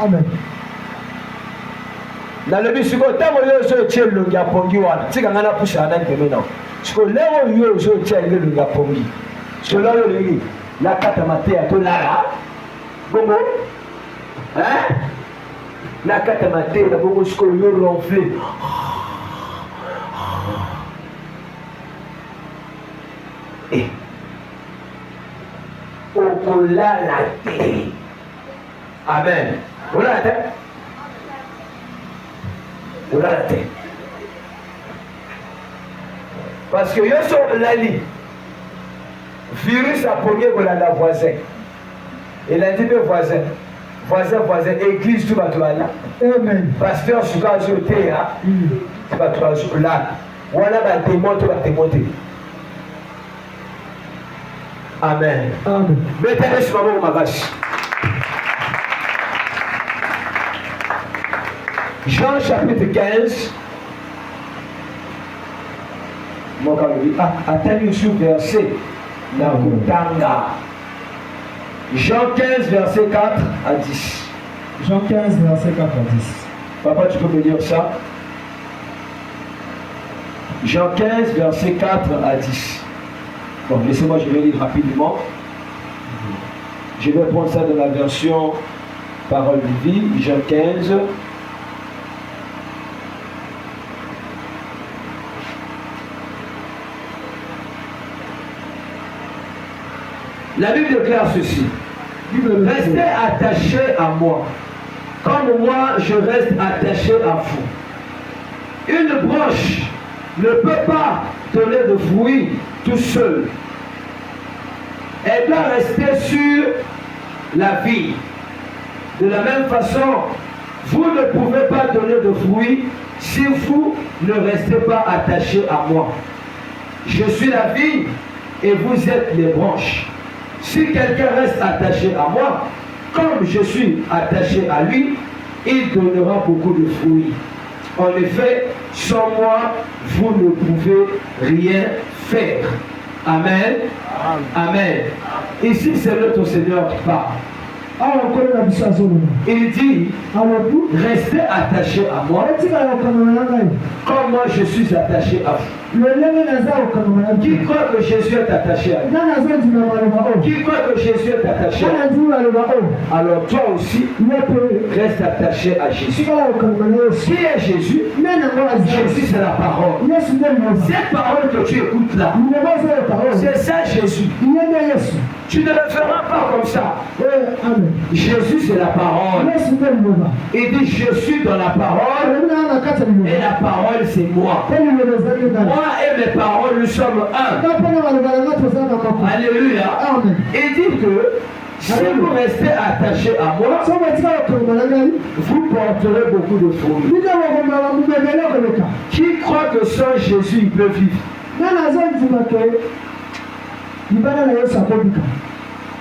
Amen. Dans le but, ntango yo so tie elongi ya pongi wana tika ngana pusha na ndeme na siko leo yo so tie elongi ya pongi siko leo lengi la kata matea to lara bongo la kata matea na bongo siko yo ronfler okolala te. Amen. Olala te. Olala te. Parce que yo so lali virus a pogné kolanda voisin. Il a dit voisin. Voisin, église tout va tout là. Amen. Pasteur suka zoté ha. Tu vas tout là. Voilà ba démon tout va te monter. Amen. Amen. Mettez-les sur ma vache. Jean chapitre 15. Attendez sur verset. Jean 15, verset 4 à 10. Jean 15, verset 4 à 10. Papa, tu peux me dire ça? Jean 15, verset 4 à 10. Bon, laissez-moi, je vais lire rapidement. Je vais prendre ça dans la version Parole de vie, Jean 15. La Bible déclare ceci. Restez attachés à moi, comme moi je reste attaché à vous. Une branche ne peut pas donner de fruits tout seul. Elle doit rester sur la vie. De la même façon, vous ne pouvez pas donner de fruits si vous ne restez pas attachés à moi. Je suis la vie et vous êtes les branches. Si quelqu'un reste attaché à moi, comme je suis attaché à lui, il donnera beaucoup de fruits. En effet, sans moi, vous ne pouvez rien faire. Amen. Amen. Ici, c'est notre Seigneur qui parle. Il dit, restez attaché à moi, comme moi je suis attaché à vous. Qui croit que Jésus est attaché à lui? Qui croit que Jésus est attaché à lui? Alors toi aussi, reste attaché à Jésus. Qui est Jésus? Jésus, c'est la parole. Cette parole que tu écoutes là, c'est ça Jésus. Tu ne le feras pas comme ça. Jésus, c'est la parole. Il dit, je suis dans la parole et la parole, c'est moi. Moi et mes paroles, nous sommes un. Alléluia. Il dit que si vous restez attachés à moi, vous porterez beaucoup de fruits. Qui croit que sans Jésus, il peut vivre?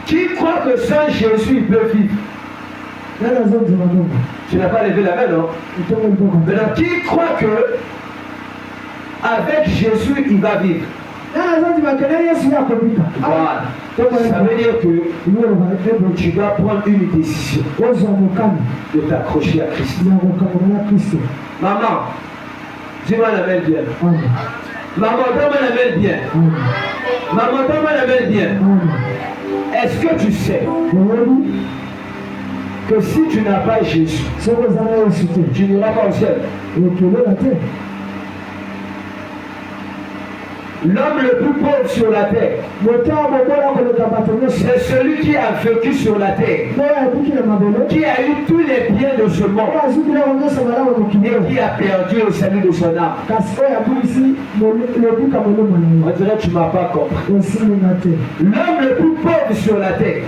Qui croit que sans Jésus, il peut vivre? Tu n'as pas levé la main, non? Maintenant, qui croit que avec Jésus, il va vivre? Voilà. Ça veut dire que tu dois prendre une décision de t'accrocher à Christ. Maman, dis-moi la main bien. Maman, donne-moi la main bien. Maman, donne-moi la main bien. Est-ce que tu sais que si tu n'as pas Jésus, tu n'iras pas au ciel? L'homme le plus pauvre sur la terre, c'est celui qui a vécu sur la terre, qui a eu tous les biens de ce monde et qui a perdu le salut de son âme. On dirait que tu ne m'as pas compris. L'homme le plus pauvre sur la terre,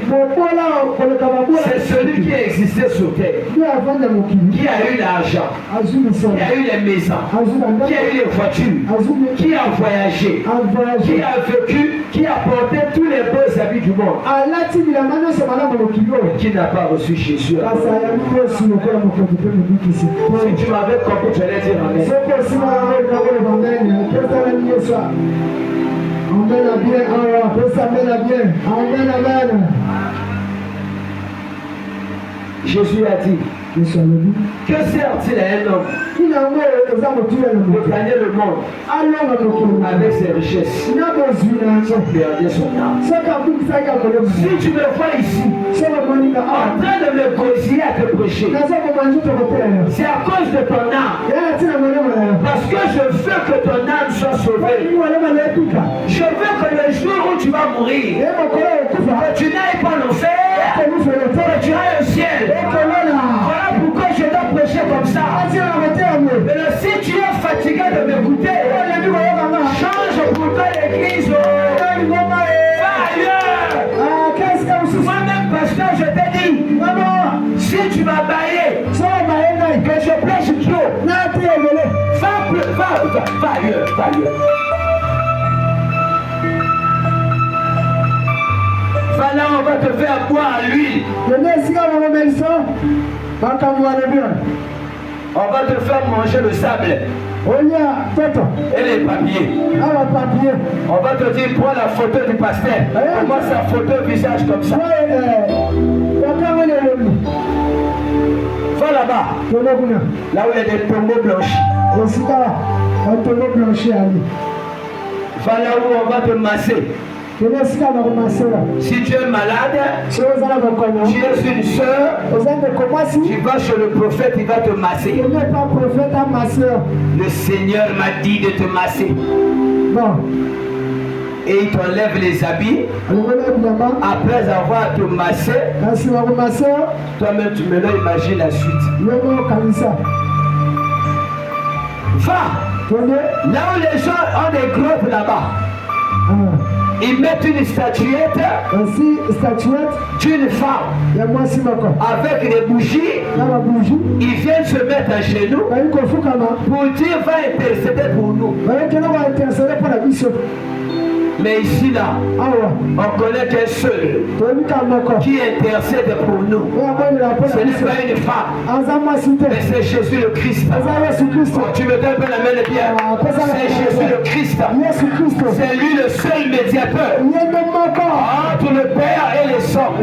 c'est celui qui a existé sur terre, qui a eu l'argent, qui a eu les maisons, qui a eu les voitures, qui a voyagé, qui a vécu, qui a porté tous les beaux habits du monde, qui n'a pas reçu Jésus. Si tu m'avais compris, tu allais dire Amen. Amen, bien. Amen, amen. Jésus a dit, que sert-il à un homme de gagner le monde avec ses richesses sans perdre son âme? Si tu me vois ici en train de me gosiller à te prêcher, c'est à cause de ton âme. Parce que je veux que ton âme soit sauvée. Je veux que le jour où tu vas mourir, que tu n'ailles pas l'enfer, que tu ailles au ciel. Voilà pourquoi je dois prêcher comme ça. Mais si tu es fatigué de m'écouter, change pour toi l'église. Va ailleurs. Moi-même, pasteur, je t'ai dit, si tu m'as baillé, que je prêche trop, va ailleurs. Voilà, on va te faire boire à l'huile. On va te faire manger le sable et les papiers. On va te dire, prends la photo du pasteur. Comment sa photo visage comme ça. Va là-bas. Là où il y a des tombeaux blanchis. Va là où on va te masser. Si tu es malade, tu es une soeur, tu vas chez le prophète, il va te masser. Le Seigneur m'a dit de te masser. Et il t'enlève les habits. Après avoir te massé, toi-même tu me l'imagines la suite. Va là où les gens ont des grottes là-bas. Ils mettent une statuette d'une femme avec des bougies. Ils viennent se mettre à genoux pour dire va intercéder pour nous. Mais ici là, on connaît qu'un seul qui intercède pour nous. Ce n'est pas une femme, mais c'est Jésus le Christ. Tu me donnes la main de bien. C'est Jésus le Christ. C'est lui le seul médiateur entre le Père et les hommes.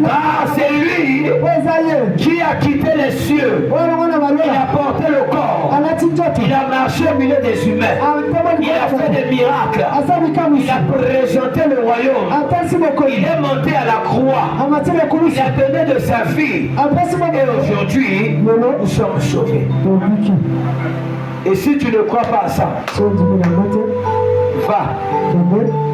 Ah, c'est lui qui a quitté les cieux. Il a porté le corps. Il a marché au milieu des humains. Il a fait des miracles. Il a présenté le royaume. Il est monté à la croix. Il a donné de sa vie. Et aujourd'hui, nous sommes sauvés. Et si tu ne crois pas à ça, va.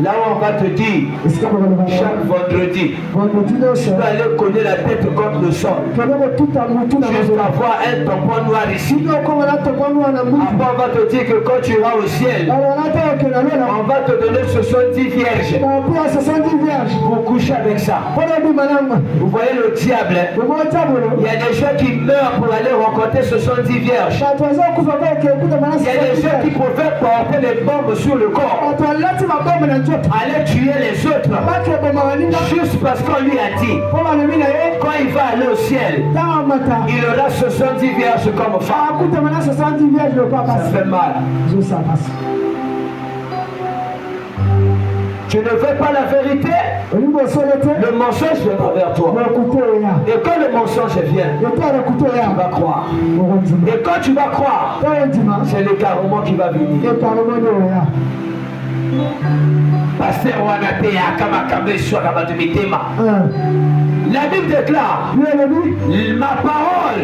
Là où on va te dire, chaque vendredi, tu vas aller cogner la tête contre le sol. Juste avoir un tampon noir ici. Après, on va te dire que quand tu iras au ciel, on va te donner 70 vierges pour coucher avec ça. Vous voyez le diable, il y a des gens qui meurent pour aller rencontrer 70 vierges. Il y a des gens qui pouvaient porter les bombes sur le corps, aller tuer les autres, juste parce qu'on lui a dit quand il va aller au ciel, il aura 70 vierges comme femme. Ça fait mal. Tu ne veux pas la vérité, le mensonge viendra vers toi. Et quand le mensonge vient, tu vas croire. Et quand tu vas croire, c'est l'égarement qui va venir. Pasteur Wanate Akamakambe Swakaba de Mitema. La Bible déclare, ma parole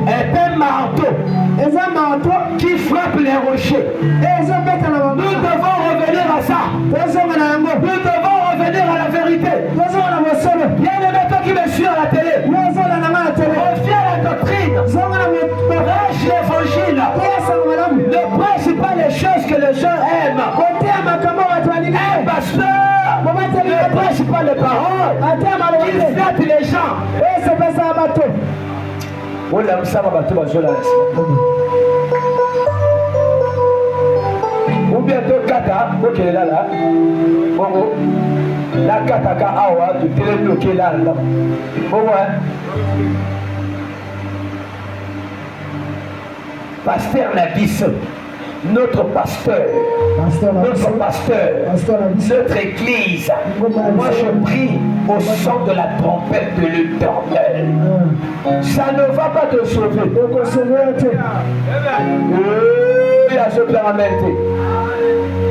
est un marteau qui frappe les rochers. Nous devons revenir à ça. Nous devons revenir à la vérité. Il y a des méthodes qui me suivent à la télé. Reviens à la doctrine. Prêche l'évangile. Ne prêche pas les choses que les gens aiment. Pasteur, ne prêche pas les paroles. Il flatte les gens. Ou bientôt kata, ok là, bongo, la kataka awa, tu t'es bloqué là, bongo, Pasteur Nabiso, notre pasteur, notre église. Moi je prie au son de la trompette de l'Éternel. Ça ne va pas te sauver.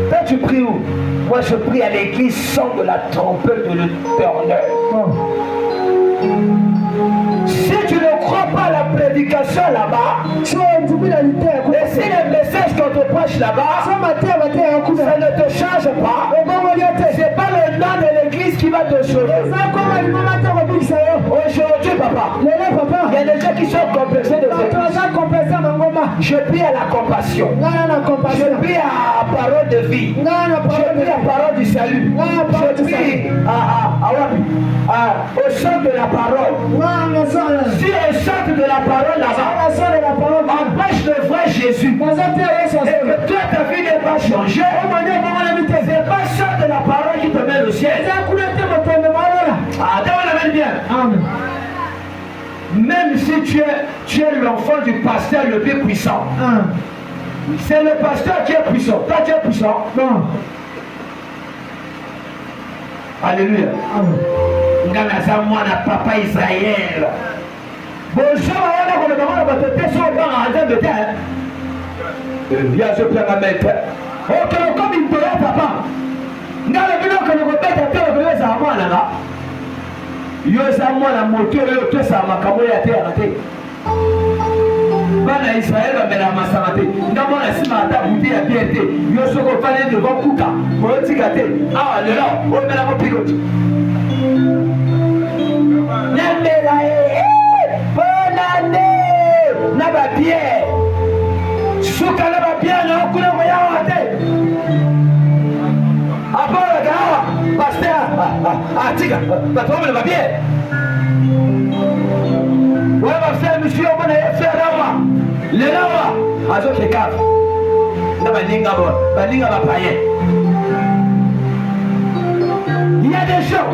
Toi tu pries où? Moi je prie à l'église son de la trompette de l'Éternel. Si tu ne crois pas à la prédication là-bas, et si les messages qu'on te prêche là-bas, ça ne te change pas, c'est pas le nom de l'église qui va te sauver. Aujourd'hui, papa, il y a des gens qui sont complexés de cette. Je prie à la compassion. Je prie à la parole de vie. Je prie à la parole du salut. Je prie au son de la parole. Si elle chante de la parole là-bas, empêche le vrai Jésus. Et que toi ta vie n'est pas changée. C'est pas ça de la parole qui te met au ciel. Ah, on l'amène bien. Même si tu es l'enfant du pasteur le plus puissant. C'est le pasteur qui est puissant. Toi tu es puissant. Non. Alléluia. Ngana moi na papa Israël. Bonjour, on a battu sur le banc en de terre. Viens, je peux la mettre. Ok, comme il peut être papa. Ngana le que le répète à terre, le reste à moi là. Yo ça moi la moto, yo tout ça ma camo ya terre raté. Bana Israël va mettre la massamaté. Ngamo na sima ta bouté à BRT. Yo ce qu'on fallait devant Kuka. Moi tikate. Ah là, on met la mo picote. Bonne année! Naba bien! Souka naba bien, non? Kuna moya wate! Après le gars, pasteur! Tika! Patron, naba bien! Ouais, ma frère, monsieur, on va faire rawa! Le rawa! Azo kekaf! Naba linga ba païen! Il y a des gens,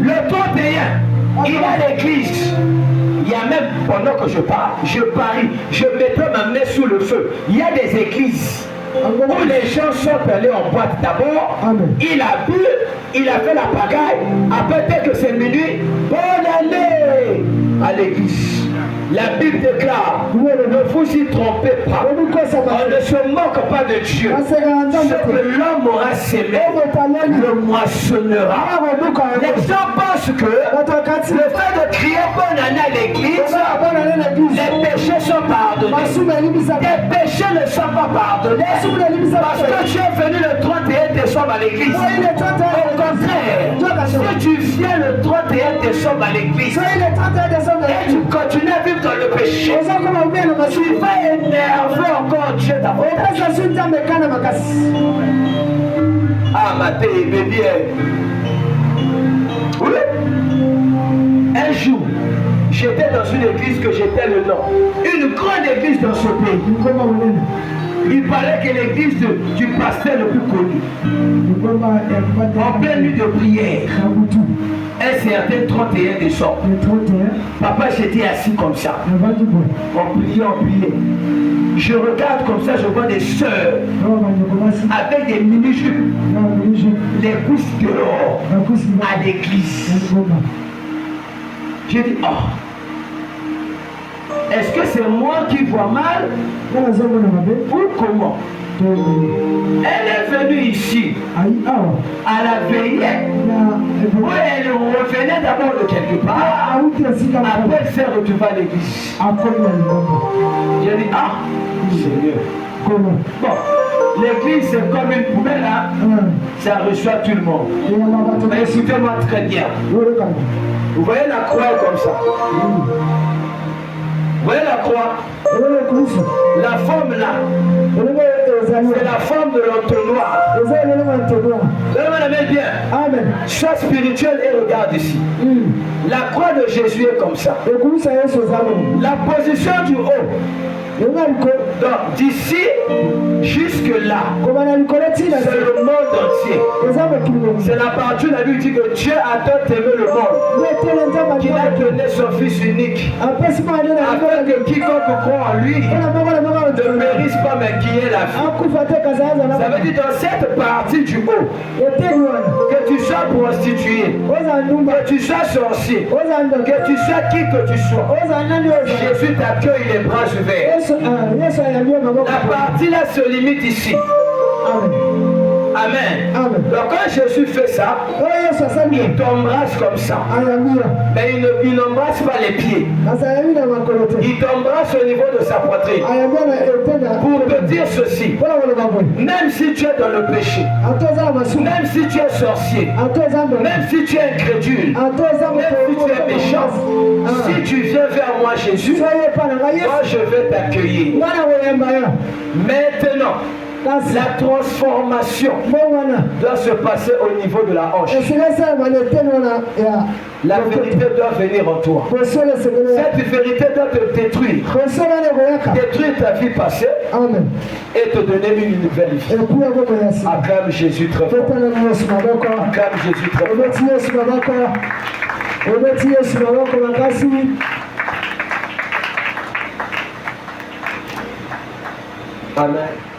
le 31, il a l'église. Il y a même, pendant que je parle, je parie, je mettrai ma main sous le feu. Il y a des églises où les gens sont allés en boîte d'abord. Il a bu, il a fait la pagaille. Après, dès que c'est minuit, bonne année à l'église. La Bible déclare, ne vous y trompez pas. On ne se moque pas de Dieu. Ce que l'homme aura sémé, le moissonnera. Les gens pensent que le fait de crier bonne année à l'église, les péchés sont pardonnés. Les péchés ne sont pas pardonnés parce que tu es venu le 31 décembre à l'église. Au contraire, si tu viens le 31 décembre à l'église et tu continues à vivre dans le péché, tu vas énerver encore Dieu davantage. Ah, ma bébé. Oui. Un jour, j'étais dans une église que j'étais le nom. Une grande église dans ce pays. Il paraît que l'église du pasteur le plus connu. En pleine nuit de prière. Un certain 31 décembre. Papa, j'étais assis comme ça. On priait. Je regarde comme ça, je vois des sœurs avec des mini-jupes. Les pousses dehors à l'église. J'ai dit, oh, est-ce que c'est moi qui vois mal ou comment? Elle est venue ici à la veillée où elle revenait d'abord de quelque part. Après elle s'est retrouvée à l'église. J'ai dit, ah, Seigneur. Bon, l'église c'est comme une poubelle, hein? Ça reçoit tout le monde. Mais écoutez-moi très bien. Vous voyez la croix comme ça? Vous voyez la croix? La forme là, c'est la forme de l'entonnoir. Vous la bien. Amen. Sois spirituel et regarde ici. La croix de Jésus est comme ça. La position du haut. Donc d'ici jusque là, c'est le monde entier. C'est la partie où la Bible dit que Dieu a tant aimé le monde qu'il a donné son Fils unique, afin que quiconque croit en lui ne périsse pas mais qu'il ait la vie. Ça veut dire dans cette partie du haut, que tu sois prostitué, que tu sois sorcier, que tu sois qui que tu sois, Jésus t'accueille les bras ouverts. La partie là se limite ici. Amen. Donc quand Jésus fait ça, il t'embrasse comme ça. Mais il n'embrasse pas les pieds. Il t'embrasse au niveau de sa poitrine. Pour te dire ceci. Même si tu es dans le péché, même si tu es sorcier, même si tu es incrédule, même si tu es méchant, si tu viens vers moi Jésus, moi je vais t'accueillir. Maintenant, la transformation doit se passer au niveau de la hanche. La vérité doit venir en toi. Cette vérité doit te détruire. Détruire ta vie passée. Et te donner une nouvelle vie. Acclame Jésus très fort. Acclame Jésus très fort. Amen.